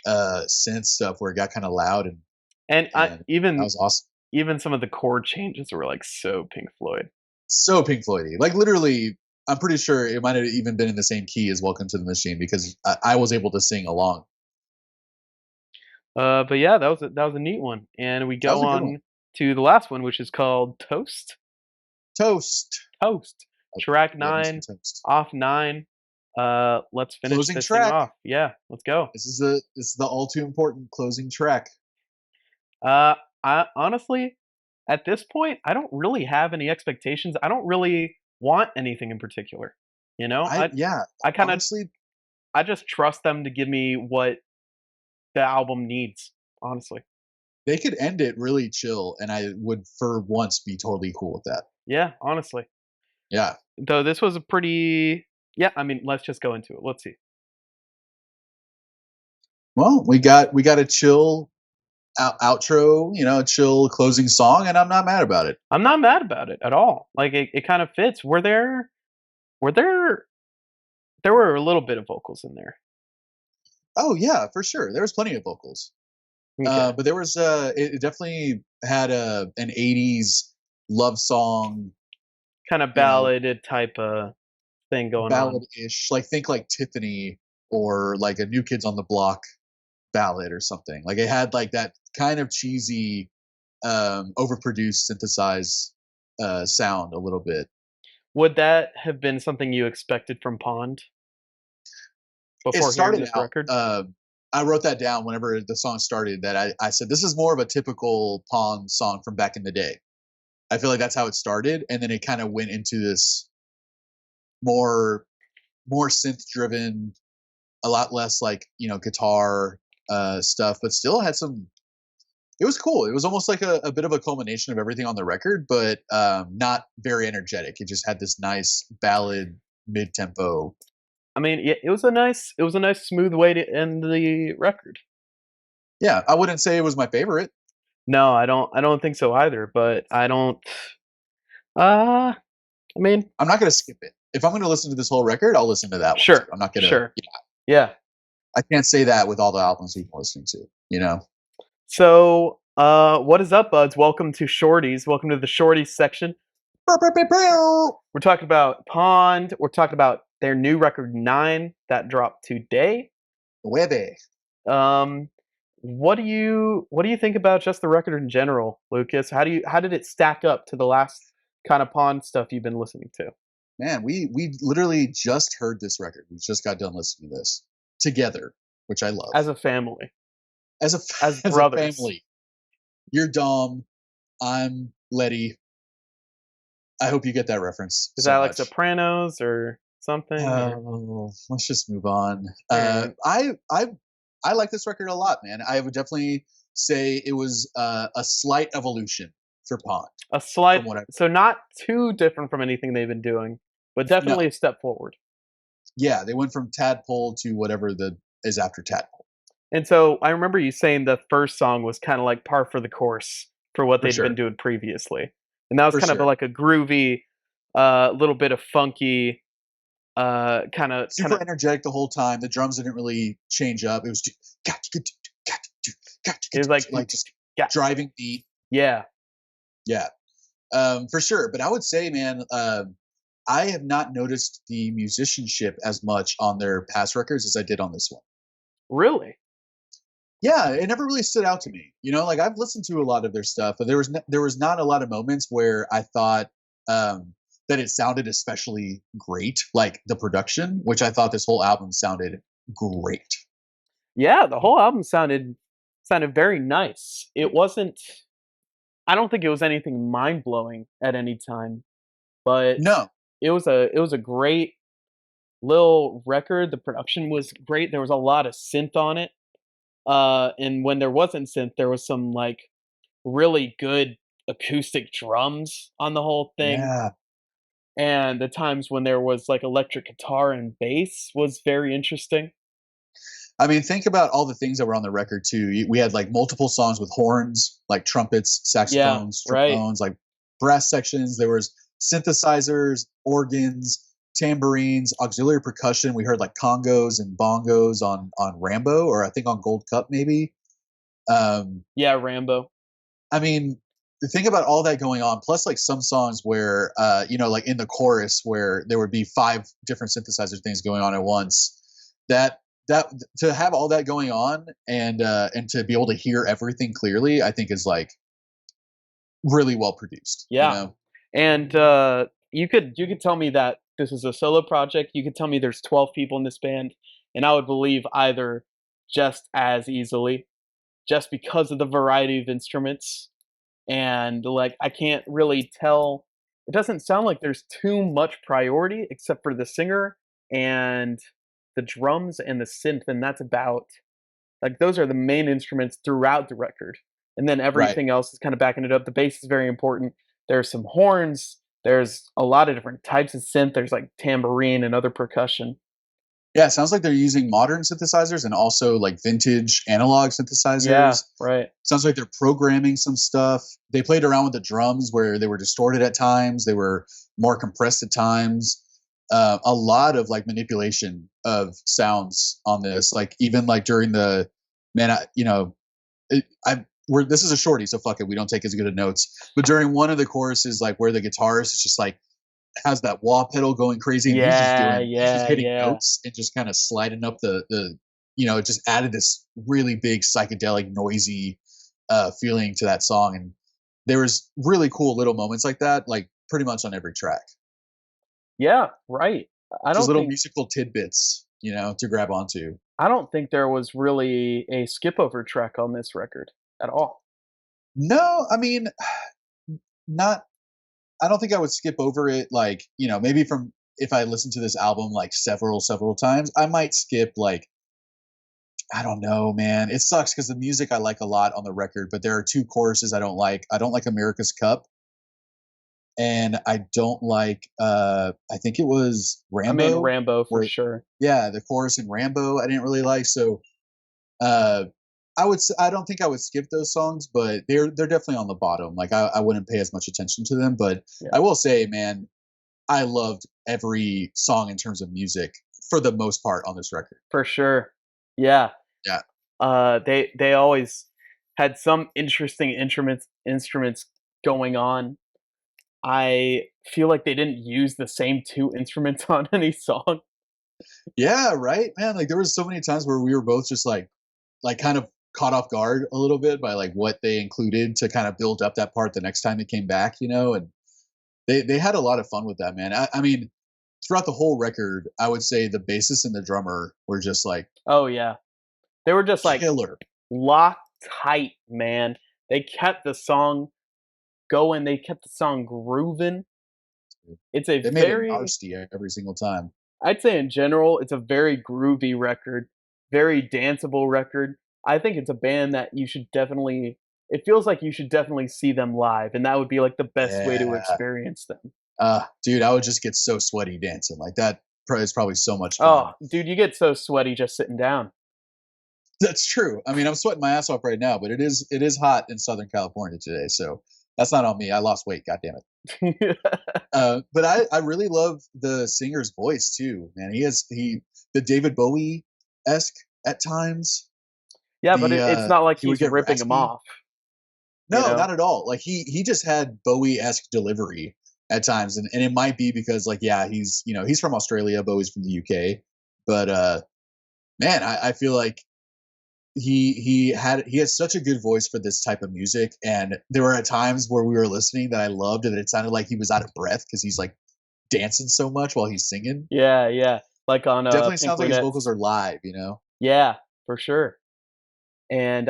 S2: synth stuff where it got kind of loud
S1: And
S2: and that was awesome.
S1: even some of the chord changes were like so Pink Floyd.
S2: So Pink Floydy. Like literally I'm pretty sure it might have even been in the same key as Welcome to the Machine because I was able to sing along.
S1: But yeah, that was a neat one, and we
S2: That was
S1: go
S2: a good one.
S1: on to the last one, which is called Toast.
S2: Toast.
S1: Toast.
S2: I
S1: Track
S2: love me some
S1: 9,
S2: toast.
S1: off 9. Let's finish
S2: Closing
S1: this thing
S2: track.
S1: off. Yeah, let's go.
S2: This is the all too important closing track.
S1: Uh, I honestly, at this point, I don't really have any expectations. I don't really want anything in particular. You know,
S2: I yeah,
S1: I kind of,
S2: honestly,
S1: I just trust them to give me what the album needs. Honestly,
S2: they could end it really chill, and I would for once be totally cool with that.
S1: yeah, honestly.
S2: Yeah.
S1: Though this was a pretty, yeah. I mean, let's just go into it. Let's see.
S2: Well, we got a chill outro, a chill closing song, and I'm not mad about it.
S1: I'm not mad about it at all. Like it kind of fits. Were there were a little bit of vocals in there.
S2: Oh yeah, for sure. There was plenty of vocals.
S1: Okay.
S2: But there was it definitely had an '80s love song,
S1: Kind of
S2: you know,
S1: balladed type of thing going on.
S2: ballad-ish. Like think like Tiffany or like a New Kids on the Block ballad or something. Like it had like that kind of cheesy, overproduced, synthesized sound a little bit.
S1: Would that have been something you expected from Pond
S2: It
S1: before hearing
S2: started
S1: this
S2: out.
S1: record?
S2: I wrote that down whenever the song started. That I said this is more of a typical Pond song from back in the day. I feel like that's how it started, and then it kind of went into this more more synth driven, a lot less like guitar stuff, but still had some. It was cool. It was almost like a bit of a culmination of everything on the record, but not very energetic. It just had this nice ballad mid tempo.
S1: I mean, yeah, it was a nice smooth way to end the record.
S2: Yeah, I wouldn't say it was my favorite.
S1: No, I don't think so either, but I don't uh I mean,
S2: I'm not going to skip it. If I'm going to listen to this whole record, I'll listen to that one too.
S1: sure.
S2: I'm not going to.
S1: Sure. Yeah.
S2: I can't say that with all the albums we've been listening to.
S1: So, what is up, buds? Welcome to Shorties. Welcome to the Shorties section. We're talking about Pond. We're talking about their new record 9 that dropped today.
S2: Nueve.
S1: Um, what do you think about just the record in general, Lucas? How did it stack up to the last kind of Pond stuff you've been listening to
S2: Man, we literally just heard this record. We just got done listening to this together, which I love.
S1: as a family,
S2: As a
S1: as
S2: as a
S1: brothers?
S2: family, you're Dom, I'm Letty. I hope you get that reference
S1: Is
S2: so
S1: that like
S2: much.
S1: Sopranos or something? Or,
S2: Let's just move on.
S1: alright.
S2: I like this record a lot, man. I would definitely say it was a slight evolution for Pond
S1: A slight,
S2: from what I
S1: so not too different from anything they've been doing, but
S2: no.
S1: definitely a step forward.
S2: Yeah, they went from Tadpole to whatever the is after Tadpole
S1: And so I remember you saying the first song was kind of like par for the course for what
S2: for
S1: they'd been
S2: sure,
S1: doing previously, and that was
S2: for
S1: kind of
S2: sure.
S1: like a groovy, little bit of funky, kind of.
S2: Super energetic the whole time. The drums didn't really change up. It was just
S1: It was like,
S2: like just
S1: yeah,
S2: driving beat.
S1: yeah,
S2: Yeah, for sure. But I would say, man, I have not noticed the musicianship as much on their past records as I did on this one.
S1: really,
S2: Yeah, it never really stood out to me. Like I've listened to a lot of their stuff, but there was not a lot of moments where I thought that it sounded especially great, like the production, which I thought this whole album sounded great.
S1: yeah. The whole album sounded very nice. It wasn't. I don't think it was anything mind blowing at any time, but
S2: No,
S1: it was a great little record. The production was great. There was a lot of synth on it. And when there wasn't synth, there was some like really good acoustic drums on the whole thing.
S2: yeah,
S1: And the times when there was like electric guitar and bass was very interesting.
S2: I mean, think about all the things that were on the record too. We had like multiple songs with horns, like trumpets,
S1: Yeah,
S2: saxophones,
S1: right.
S2: trombones, like brass sections. There was synthesizers, organs, tambourines, auxiliary percussion. We heard like congos and bongos on Rambo, or I think on Gold Cup maybe. Um,
S1: Yeah, Rambo.
S2: I mean, think about all that going on. Plus, like some songs where, like in the chorus where there would be 5 different synthesizer things going on at once. That that to have all that going on and to be able to hear everything clearly, I think is like really well produced. You
S1: Yeah.
S2: know?
S1: And you could tell me that this is a solo project. You could tell me there's 12 people in this band, and I would believe either just as easily, just because of the variety of instruments. And like I can't really tell. It doesn't sound like there's too much priority except for the singer and the drums and the synth, and that's about like those are the main instruments throughout the record. And then
S2: Right.
S1: everything else is kind of backing it up. The bass is very important. There's some horns. There's a lot of different types of synth. There's like tambourine and other percussion.
S2: Yeah, it sounds like they're using modern synthesizers and also like vintage analog
S1: Yeah,
S2: synthesizers.
S1: right.
S2: Sounds like they're programming some stuff. They played around with the drums where they were distorted at times, they were more compressed at times. A lot of like manipulation of sounds on this, like even like during the man, I we're this is a shorty, so fuck it, we don't take as good of notes. But during one of the choruses, like where the guitarist is just like has that wah pedal going crazy, and
S1: Yeah,
S2: he's just
S1: yeah,
S2: hitting
S1: yeah.
S2: notes and just kind of sliding up the it just added this really big psychedelic noisy feeling to that song, and there was really cool little moments like that, like pretty much on every track.
S1: Yeah, right. I
S2: Just
S1: don't
S2: little
S1: think
S2: musical tidbits, to grab onto.
S1: I don't think there was really a skip over track on this record at all.
S2: No, I mean, not. I don't think I would skip over it. Like, maybe from if I listen to this album like several times, I might skip like I don't know, man. It sucks because the music I like a lot on the record, but there are two choruses I don't like. I don't like America's Cup, and I don't like. I think it was
S1: I mean,
S2: Rambo,
S1: Rambo for
S2: where
S1: sure.
S2: yeah, the chorus in Rambo I didn't really like. So uh, I don't think I would skip those songs, but they're definitely on the bottom. Like I wouldn't pay as much attention to them, but
S1: Yeah,
S2: I will say, man, I loved every song in terms of music for the most part on this record.
S1: for sure. Yeah.
S2: Yeah.
S1: They always had some interesting instruments going on. I feel like they didn't use the same two instruments on any song.
S2: Yeah, right, man. Like there was so many times where we were both just like kind of caught off guard a little bit by like what they included to kind of build up that part the next time it came back, and they had a lot of fun with that, man. I mean, throughout the whole record, I would say the bassist and the drummer were just like
S1: Oh yeah. They were just like
S2: killer.
S1: locked tight, man. They kept the song going. They kept the song grooving. It's a
S2: They made it
S1: very
S2: nasty every single time.
S1: I'd say in general, it's a very groovy record, very danceable record. I think it's a band that you should definitely it feels like you should definitely see them live, and that would be like the best way to
S2: Yeah.
S1: experience them.
S2: Dude, I would just get so sweaty dancing. Like that is probably so much
S1: Oh,
S2: fun.
S1: dude, you get so sweaty just sitting down.
S2: That's true. I mean, I'm sweating my ass off right now, but it is hot in Southern California today, so that's not on me. I lost weight, god damn it. But I really love the singer's voice too, man. The David Bowie esque at times.
S1: Yeah, but it's not like
S2: He would
S1: he's
S2: get
S1: ripping them
S2: raspy.
S1: off, you
S2: No,
S1: know?
S2: not at all. Like he just had Bowie esque delivery at times, and it might be because like yeah, he's from Australia, Bowie's from the UK, but man, I feel like he has such a good voice for this type of music, and there were at times where we were listening that I loved, and it sounded like he was out of breath because he's like dancing so much while he's singing.
S1: Yeah, yeah. Like on
S2: Definitely
S1: Pink
S2: sounds like his vocals
S1: Lunettes.
S2: are live.
S1: Yeah, for sure. And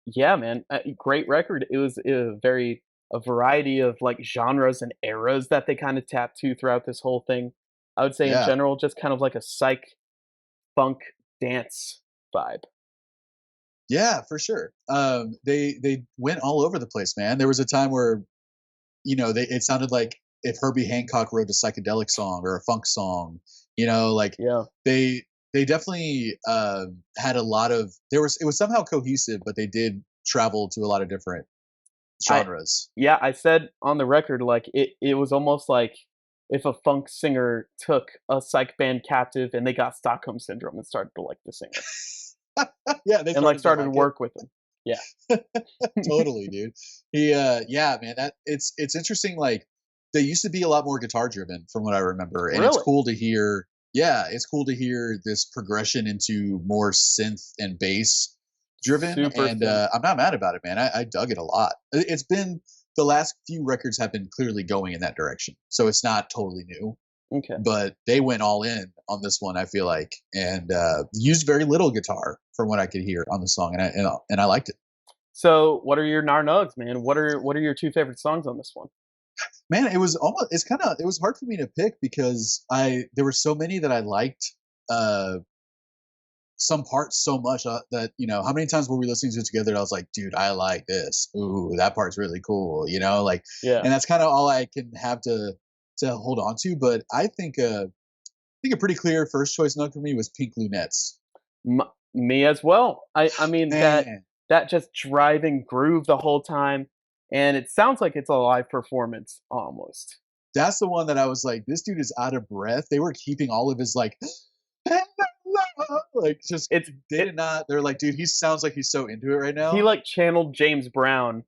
S1: yeah, man, great record. It was a variety of like genres and eras that they kind of tapped to throughout this whole thing. I would say in
S2: Yeah,
S1: general, just kind of like a psych funk dance vibe.
S2: yeah, for sure. They went all over the place, man. There was a time where it sounded like if Herbie Hancock wrote a psychedelic song or a funk song. Like
S1: Yeah.
S2: they they definitely had a lot of it was somehow cohesive, but they did travel to a lot of different
S1: I
S2: genres.
S1: yeah, I said on the record like it was almost like if a funk singer took a psych band captive and they got Stockholm syndrome and started to like the singer
S2: Yeah, they
S1: and like
S2: started to
S1: started to
S2: like it.
S1: work with him. Yeah.
S2: Totally, dude. Yeah, man. It's interesting. Like they used to be a lot more guitar driven, from what I remember, and it's
S1: Really?
S2: cool to hear. yeah, it's cool to hear this progression into more synth and bass driven,
S1: Super
S2: and
S1: synth.
S2: I'm not mad about it, man. I dug it a lot. It's been the last few records have been clearly going in that direction, so it's not totally new.
S1: Okay.
S2: But they went all in on this one, I feel like, and used very little guitar from what I could hear on the song, and I liked it.
S1: So, what are your nar nugs, man? What are your two favorite songs on this one?
S2: Man, it was almost it was hard for me to pick because I there were so many that I liked. Uh, some parts so much that how many times were we listening to it together and I was like, dude, I like this, ooh, that part's really cool, like,
S1: Yeah.
S2: and that's kind of all I can have to hold on to. But I think a pretty clear first choice note for me was Pink Lunettes.
S1: Me as well. I mean
S2: Man,
S1: that just driving groove the whole time, and it sounds like it's a live performance almost.
S2: that's the one that I was like, this dude is out of breath. They were keeping all of his like just
S1: It's
S2: they
S1: it,
S2: did not. They're like, dude, he sounds like he's so into it right
S1: he
S2: now.
S1: like channeled James Brown,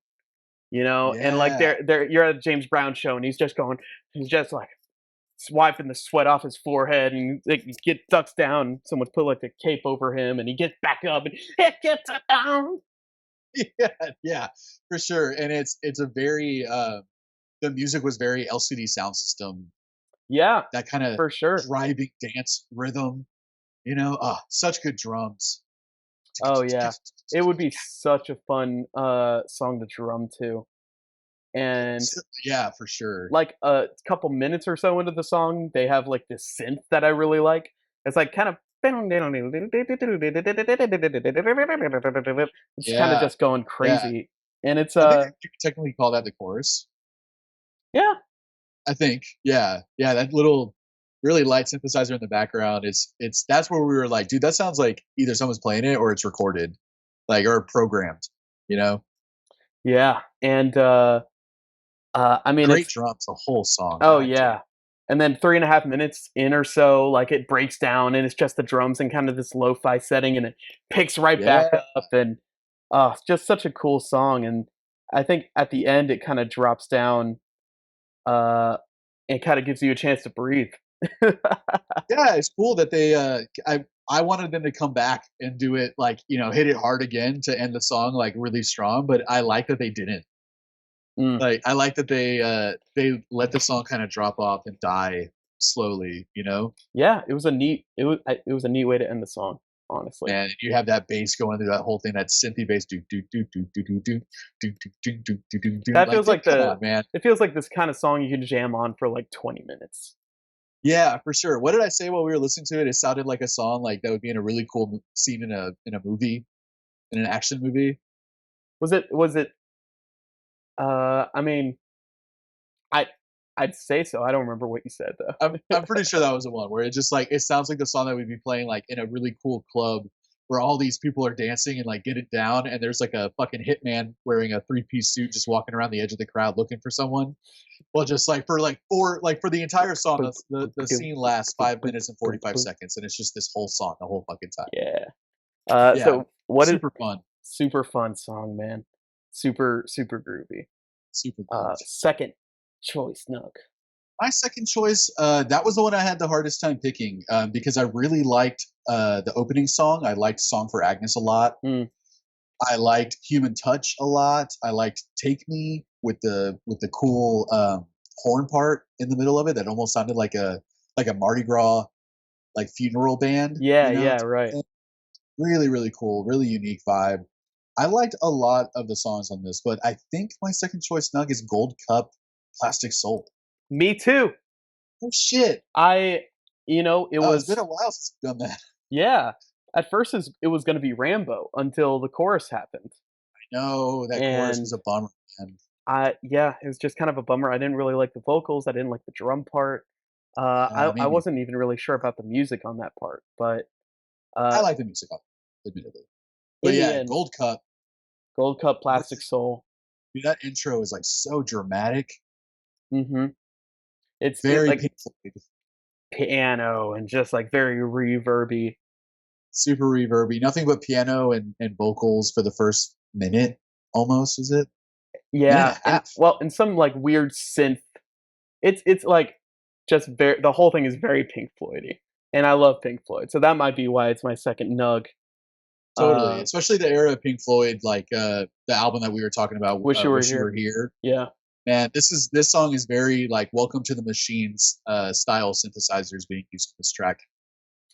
S1: and like
S2: Yeah,
S1: they're you're at a James Brown show and he's just like swiping the sweat off his forehead and like, he get ducks down. Someone put like a cape over him and he gets back up and it gets down.
S2: yeah, yeah, for sure. And it's a very the music was very LCD sound system,
S1: Yeah,
S2: that kind of
S1: for sure.
S2: driving dance rhythm. Such good drums.
S1: Oh yeah. It would be such a fun song to drum to. And
S2: Yeah, for sure.
S1: like a couple minutes or so into the song, they have like this synth that I really like. It's like kind of it's kind of
S2: Yeah,
S1: just going
S2: yeah.
S1: crazy. And it's
S2: I think you could technically call that the chorus.
S1: yeah,
S2: I think. Yeah, yeah. That little really light synthesizer in the background. It's that's where we were like, dude, that sounds like either someone's playing it or it's recorded, like or programmed. You know,
S1: yeah. And I mean
S2: great
S1: it's
S2: drums the whole song.
S1: oh
S2: God damn.
S1: yeah. And then 3.5 minutes in or so, like it breaks down and it's just the drums and kind of this lo-fi setting and it picks right back
S2: Yeah,
S1: up and it's just such a cool song. And I think at the end it kind of drops down uh and kind of gives you a chance to breathe.
S2: yeah. It's cool that I wanted them to come back and do it like hit it hard again to end the song like really strong, but I like that they didn't.
S1: Mm.
S2: Like I like that they let the song kind of drop off and die slowly.
S1: Yeah, it was a neat way to end the song, honestly.
S2: And you have that bass going through that whole thing, that synthy bass, do do do do do do do do do do do do do.
S1: That
S2: Like,
S1: feels
S2: dude,
S1: like
S2: come
S1: the
S2: on, man.
S1: it feels like this kind of song you could jam on for like 20 minutes.
S2: Yeah, for sure. What did I say while we were listening to it? It sounded like a song like that would be in a really cool scene in a movie, in an action movie.
S1: Was it I mean, I I'd say so. I don't remember what you said
S2: I'm
S1: though.
S2: I'm pretty sure that was the one where it just like it sounds like the song that we'd be playing like in a really cool club where all these people are dancing and like get it down, and there's like a fucking hitman wearing a three-piece suit just walking around the edge of the crowd looking for someone. Well, just for the entire song, the scene lasts 5 minutes and 45 seconds, and it's just this whole song the whole fucking time.
S1: Yeah.
S2: Yeah,
S1: So what is
S2: super fun,
S1: super fun song, man. Super super groovy.
S2: super groovy.
S1: Second choice Nook.
S2: My second choice, that was the one I had the hardest time picking because I really liked the opening song. I liked "Song for Agnes" a lot.
S1: Mm.
S2: I liked "Human Touch" a lot. I liked "Take Me" with the cool horn part in the middle of it that almost sounded like a Mardi Gras like funeral band.
S1: Yeah, yeah, right.
S2: Really, really cool, really unique vibe. I liked a lot of the songs on this, but I think my second choice nug is Gold Cup, Plastic Soul.
S1: Me too.
S2: Oh shit!
S1: I it
S2: Oh, it's been
S1: was
S2: a while since I've done that.
S1: yeah. At first it was going to be Rambo until the chorus happened.
S2: No, that chorus
S1: And
S2: was a bummer, man.
S1: yeah, it was just kind of a bummer. I didn't really like the vocals. I didn't like the drum part. I
S2: Maybe
S1: wasn't even really sure about the music on that part, but
S2: I
S1: uh,
S2: like the music, admittedly. But
S1: in the
S2: yeah,
S1: end,
S2: Gold Cup.
S1: Gold Cup, Plastic
S2: What's
S1: Soul.
S2: dude, that intro is like so dramatic,
S1: Hmm. It's
S2: very
S1: like
S2: Pink Floyd,
S1: piano and just like very reverby.
S2: super reverby. Nothing but piano and vocals for the first minute, almost. Is it minute
S1: Yeah,
S2: and a
S1: and
S2: half?
S1: well, and some like weird synth. It's like just very the whole thing is very Pink Floydy, and I love Pink Floyd, so that might be why it's my second nug.
S2: Totally,
S1: Uh,
S2: especially the era of Pink Floyd, like the album that we were talking about,
S1: Wish You Were
S2: "Wish You Were
S1: Here.
S2: Here."
S1: Yeah.
S2: Man, this song is very like "Welcome to the Machines" style synthesizers being used in this track.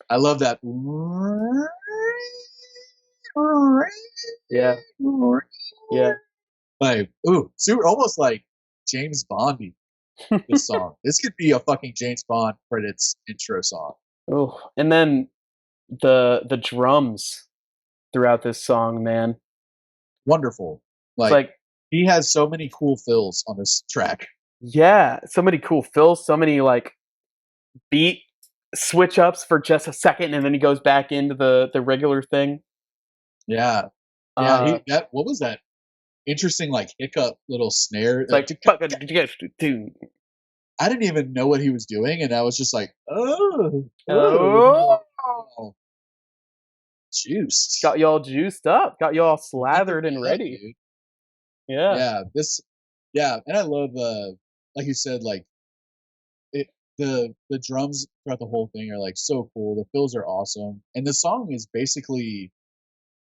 S2: I love that.
S1: Yeah. Yeah.
S2: Like, ooh, super, almost like James Bondy. This song. This could be a fucking James Bond credits intro song.
S1: Oh, and then the drums throughout this song, man.
S2: Wonderful.
S1: It's
S2: Like
S1: like,
S2: he has so many cool fills on this track.
S1: yeah, so many cool fills, so many like beat switch ups for just a second, and then he goes back into the regular thing.
S2: Yeah. Yeah,
S1: Uh,
S2: he that what was that interesting like hiccup little snare?
S1: it's like dude.
S2: I didn't even know what he was doing, and I was just like, oh,
S1: Oh,
S2: oh, juiced.
S1: got y'all juiced up, got y'all
S2: Even
S1: slathered and
S2: that,
S1: ready.
S2: dude.
S1: Yeah.
S2: Yeah, yeah, and I love like you said, like it the drums throughout the whole thing are like so cool. The fills are awesome. And the song is basically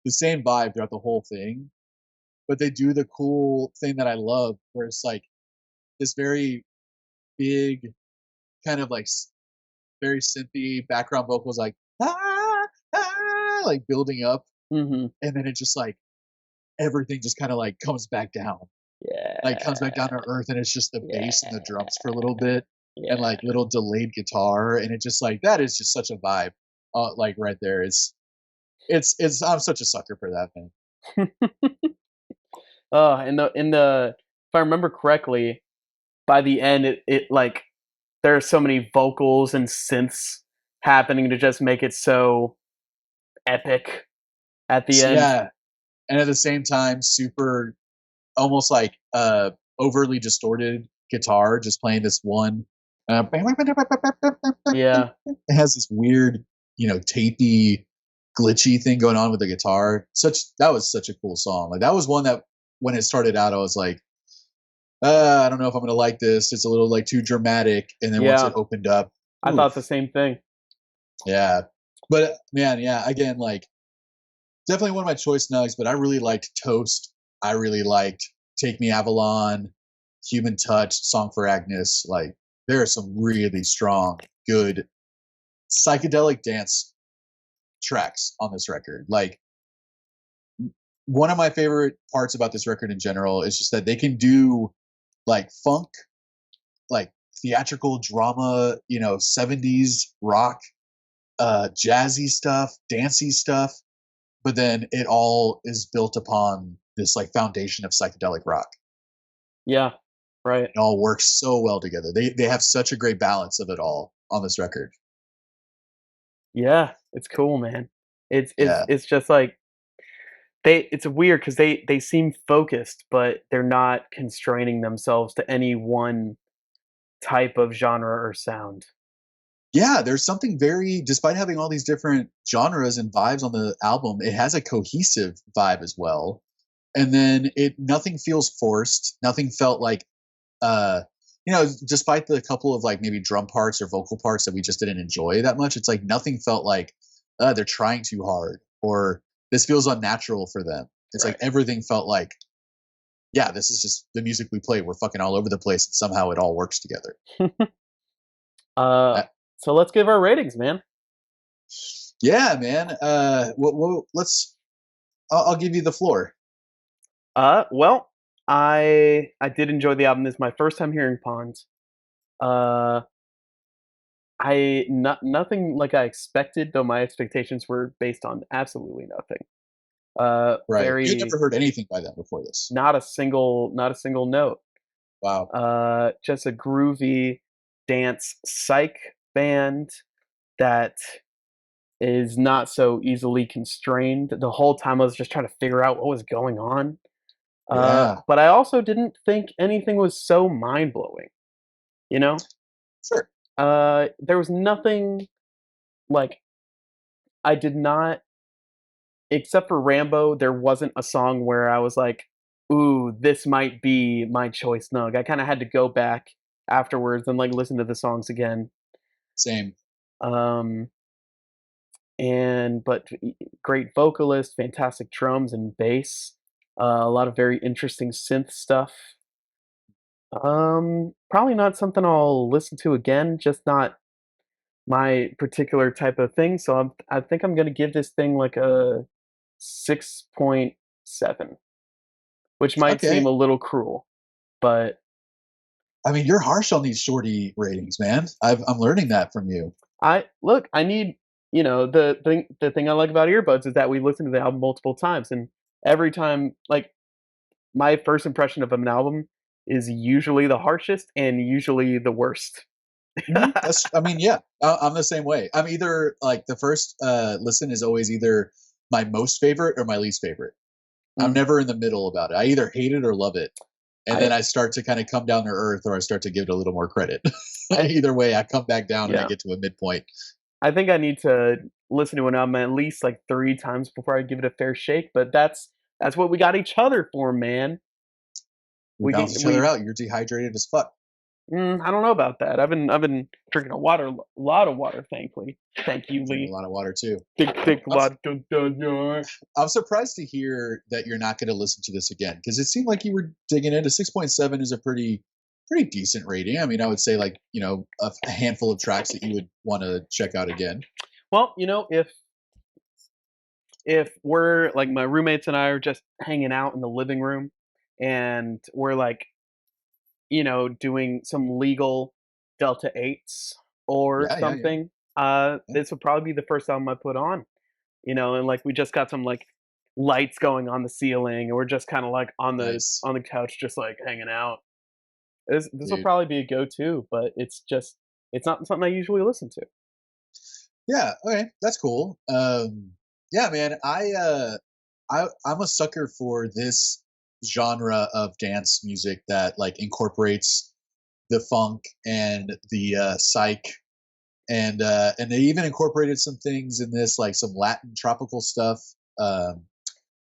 S2: the same vibe throughout the whole thing, but they do the cool thing that I love where it's like this very big kind of like very synthy background vocals like like building up,
S1: Mm-hmm.
S2: and then it just like everything just kind of like comes back down, like comes back down
S1: Yeah.
S2: to earth, and it's just the bass and the
S1: Yeah.
S2: drums for a little bit, and
S1: Yeah.
S2: like little delayed guitar, and it just like that is just such a vibe, like right there. It's I'm such a sucker for that, man.
S1: In the if I remember correctly, by the end it like there are so many vocals and synths happening to just make it so epic at the end.
S2: Yeah, and at the same time super almost like overly distorted guitar just playing this one
S1: Yeah.
S2: it has this weird, tapey, glitchy thing going on with the guitar. That was such a cool song. Like that was one that when it started out, I was like, I don't know if I'm gonna like this. It's a little like too dramatic. And then once it
S1: Yeah.
S2: opened up,
S1: I
S2: oof,
S1: thought the same thing.
S2: yeah. But man, yeah, again, like definitely one of my choice nugs. But I really liked Toast. I really liked Take Me Avalon, Human Touch, Song for Agnes. Like there are some really strong, good psychedelic dance tracks on this record. Like one of my favorite parts about this record in general is just that they can do like funk, like theatrical drama, 70s rock, jazzy stuff, dancey stuff, but then it all is built upon this like foundation of psychedelic rock.
S1: Yeah. Right.
S2: It all works so well together. They have such a great balance of it all on this record.
S1: Yeah. It's cool, man. It's it's
S2: Yeah.
S1: it's just like it's weird because they seem focused, but they're not constraining themselves to any one type of genre or sound.
S2: Yeah, there's something very despite having all these different genres and vibes on the album, it has a cohesive vibe as well. And then it nothing feels forced. Nothing felt like despite the couple of like maybe drum parts or vocal parts that we just didn't enjoy that much, it's like nothing felt like they're trying too hard or this feels unnatural for them. It's like
S1: Right.
S2: everything felt like, yeah, this is just the music we play. We're fucking all over the place and somehow it all works together.
S1: uh,
S2: Uh,
S1: so let's give our ratings, man.
S2: yeah, man. Let's. I'll give you the floor.
S1: Well, I did enjoy the album. This is my first time hearing Pawns. Uh, nothing like I expected, though my expectations were based on absolutely nothing.
S2: Right. You had
S1: Very
S2: never heard anything by them before this.
S1: not a single note.
S2: Wow.
S1: Just a groovy dance psych band that is not so easily constrained. The whole time I was just trying to figure out what was going on.
S2: Yeah.
S1: But I also didn't think anything was so mind blowing. You know,
S2: Sure.
S1: there was nothing like I did not, except for Rambo. There wasn't a song where I was like, "Ooh, this might be my choice." Nug. I kind of had to go back afterwards and like listen to the songs again.
S2: Same.
S1: Um, and but great vocalist, fantastic drums and bass, a lot of very interesting synth stuff. Probably not something I'll listen to again, just not my particular type of thing. So I think I'm gonna give this thing like a 6.7, which might seem
S2: Okay.
S1: a little cruel, but
S2: I mean, you're harsh on these shorty ratings, man. I'm learning that from you.
S1: I need, the thing I like about earbuds is that we listen to the album multiple times, and every time, like, my first impression of an album is usually the harshest and usually the worst.
S2: That's, I mean, yeah, I'm the same way. I'm either like the first listen is always either my most favorite or my least favorite. I'm
S1: Mm,
S2: never in the middle about it. I either hate it or love it. And
S1: I
S2: then I start to kind of come down to earth or I start to give it a little more credit.
S1: I
S2: Either way, I come back down and I
S1: yeah.
S2: get to a midpoint.
S1: I think I need to listen to an album at least, like, 3 times before I give it a fair shake, but that's what we got each other for, man.
S2: We
S1: We
S2: balance
S1: can
S2: each other
S1: we
S2: out. You're dehydrated as fuck.
S1: I don't know about that. I've been drinking a lot of water, thankfully. Thank you,
S2: Drinking a
S1: Lee.
S2: lot of water too.
S1: Thick
S2: I'm,
S1: lot. Dun, dun, dun.
S2: I'm surprised to hear that you're not going to listen to this again because it seemed like you were digging it. A 6.7 is a pretty decent rating. I mean, I would say like a handful of tracks that you would want to check out again.
S1: Well, if we're like my roommates and I are just hanging out in the living room and we're like, doing some legal Delta 8s or
S2: Yeah, yeah, yeah,
S1: something,
S2: yeah.
S1: this would probably be the first album I put on, and like we just got some like lights going on the ceiling and we're just kind of like on the
S2: Nice,
S1: on the couch just like hanging out. This will
S2: dude.
S1: probably be a go-to, but it's not something I usually listen to.
S2: Yeah, okay, that's cool. Yeah, man, I'm a sucker for this genre of dance music that like incorporates the funk and the psych, and they even incorporated some things in this, like some Latin tropical stuff on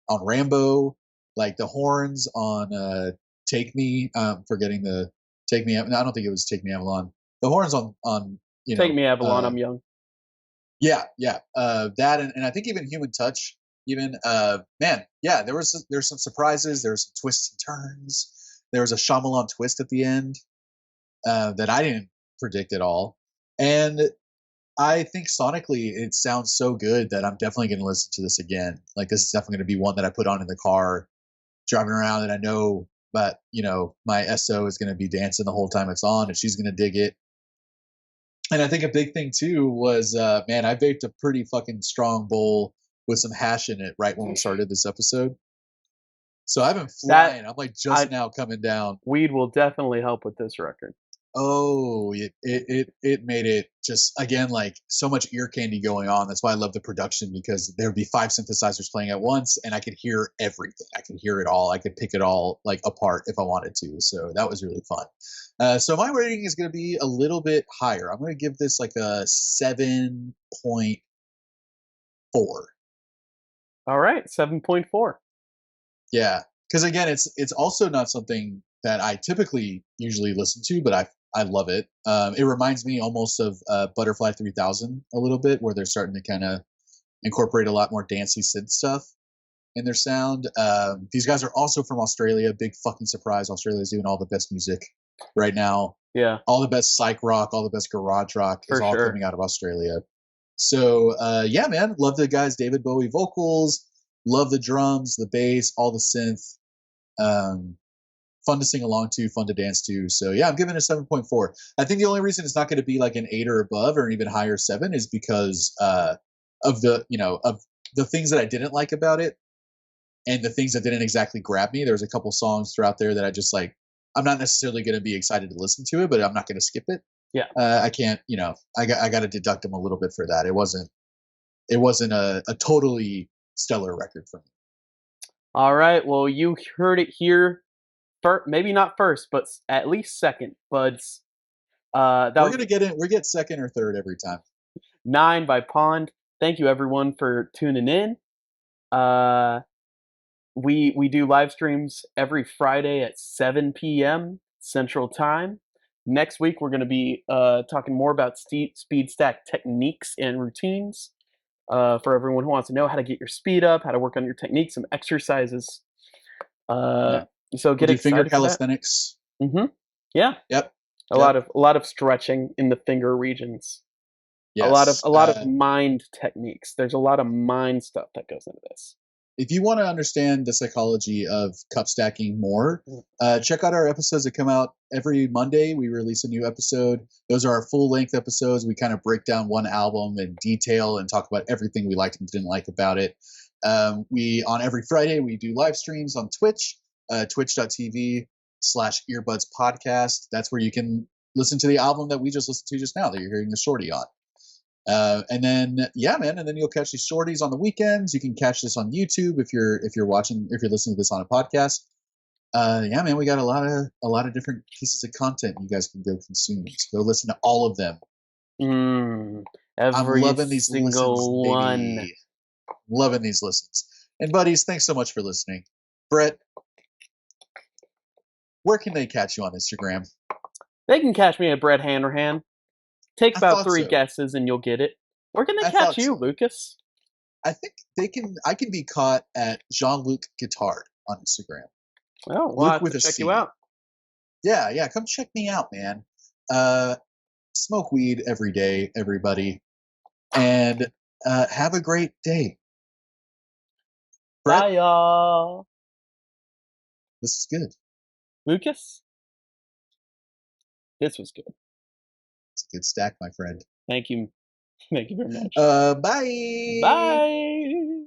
S2: Rambo, like the horns on "Take Me." Forgetting the "Take Me." No, I don't think it was "Take Me Avalon." The horns on
S1: Take me, Avalon. I'm young.
S2: yeah, yeah. That and I think even Human Touch. Even man, yeah. There's some surprises. There's some twists and turns. There was a Shyamalan twist at the end that I didn't predict at all. And I think sonically it sounds so good that I'm definitely going to listen to this again. Like this is definitely going to be one that I put on in the car driving around, and I know that my SO is going to be dancing the whole time it's on, and she's going to dig it. And I think a big thing too was, man, I vaped a pretty fucking strong bowl with some hash in it right when we started this episode. So I've been
S1: That
S2: flying. I'm like just
S1: I
S2: now coming down.
S1: Weed will definitely help with this record.
S2: Oh, it made it just again like so much ear candy going on. That's why I love the production because there would be 5 synthesizers playing at once, and I could hear everything. I could hear it all. I could pick it all like apart if I wanted to. So that was really fun. So my rating is going to be a little bit higher. I'm going to give this like a 7.4.
S1: All right, 7.4.
S2: Yeah, because again, it's also not something that I typically usually listen to, but I love it. It reminds me almost of Butterfly 3000 a little bit, where they're starting to kind of incorporate a lot more dancey synth stuff in their sound. These guys are also from Australia. Big fucking surprise! Australia's doing all the best music right now.
S1: Yeah,
S2: All the best psych rock, all the best garage rock is
S1: for
S2: all
S1: sure.
S2: coming out of Australia. So yeah, man, love the guys David Bowie vocals, love the drums, the bass, all the synth. Um, Fun to sing along to, fun to dance to. So yeah, I'm giving it a 7.4. I think the only reason it's not going to be like an 8 or above or an even higher 7 is because of the things that I didn't like about it and the things that didn't exactly grab me. There was a couple songs throughout there that I just like. I'm not necessarily going to be excited to listen to it, but I'm not going to skip it.
S1: Yeah.
S2: I can't, I got to deduct them a little bit for that. It wasn't a totally stellar record for me.
S1: All right. Well, you heard it here. Maybe not first, but at least second. Buds. That
S2: We're
S1: was
S2: gonna get in. We get second or third every time.
S1: 9 by Pond. Thank you everyone for tuning in. Uh, we do live streams every Friday at 7 p.m. Central Time. Next week we're going to be talking more about speed stack techniques and routines. for everyone who wants to know how to get your speed up, how to work on your technique, some exercises.
S2: Yeah.
S1: So
S2: We'll
S1: get
S2: do finger
S1: excited for that.
S2: calisthenics.
S1: Yeah,
S2: Yep.
S1: a
S2: Yep.
S1: lot of stretching in the finger regions.
S2: Yes.
S1: A lot of mind techniques. There's a lot of mind stuff that goes into this.
S2: If you want to understand the psychology of cup stacking more, check out our episodes that come out every Monday. We release a new episode. Those are our full-length episodes. We kind of break down one album in detail and talk about everything we liked and didn't like about it. On every Friday, we do live streams on Twitch, twitch.tv/earbuds podcast. That's where you can listen to the album that we just listened to just now that you're hearing the shorty on. And then man, and then you'll catch these shorties on the weekends. You can catch this on YouTube if you're listening to this on a podcast. Man, we got a lot of different pieces of content you guys can go consume. So go listen to all of them.
S1: I'm
S2: loving these
S1: single
S2: listens,
S1: one.
S2: baby. Loving these listens. And buddies, thanks so much for listening. Brett, where can they catch you on Instagram?
S1: They can catch me at Brett Hanrahan. Take about 3
S2: so.
S1: guesses and you'll get it. Where can they catch you, Lucas?
S2: I think I can be caught at Jean-Luc Guitard on Instagram.
S1: Oh, well, Luke with a check C. You out.
S2: Yeah, come check me out, man. Smoke weed every day, everybody. And have a great day. Brett,
S1: bye, y'all.
S2: This is good.
S1: Lucas? This was good.
S2: It's a good stack, my friend.
S1: Thank you. Thank you very much.
S2: Bye.
S1: Bye.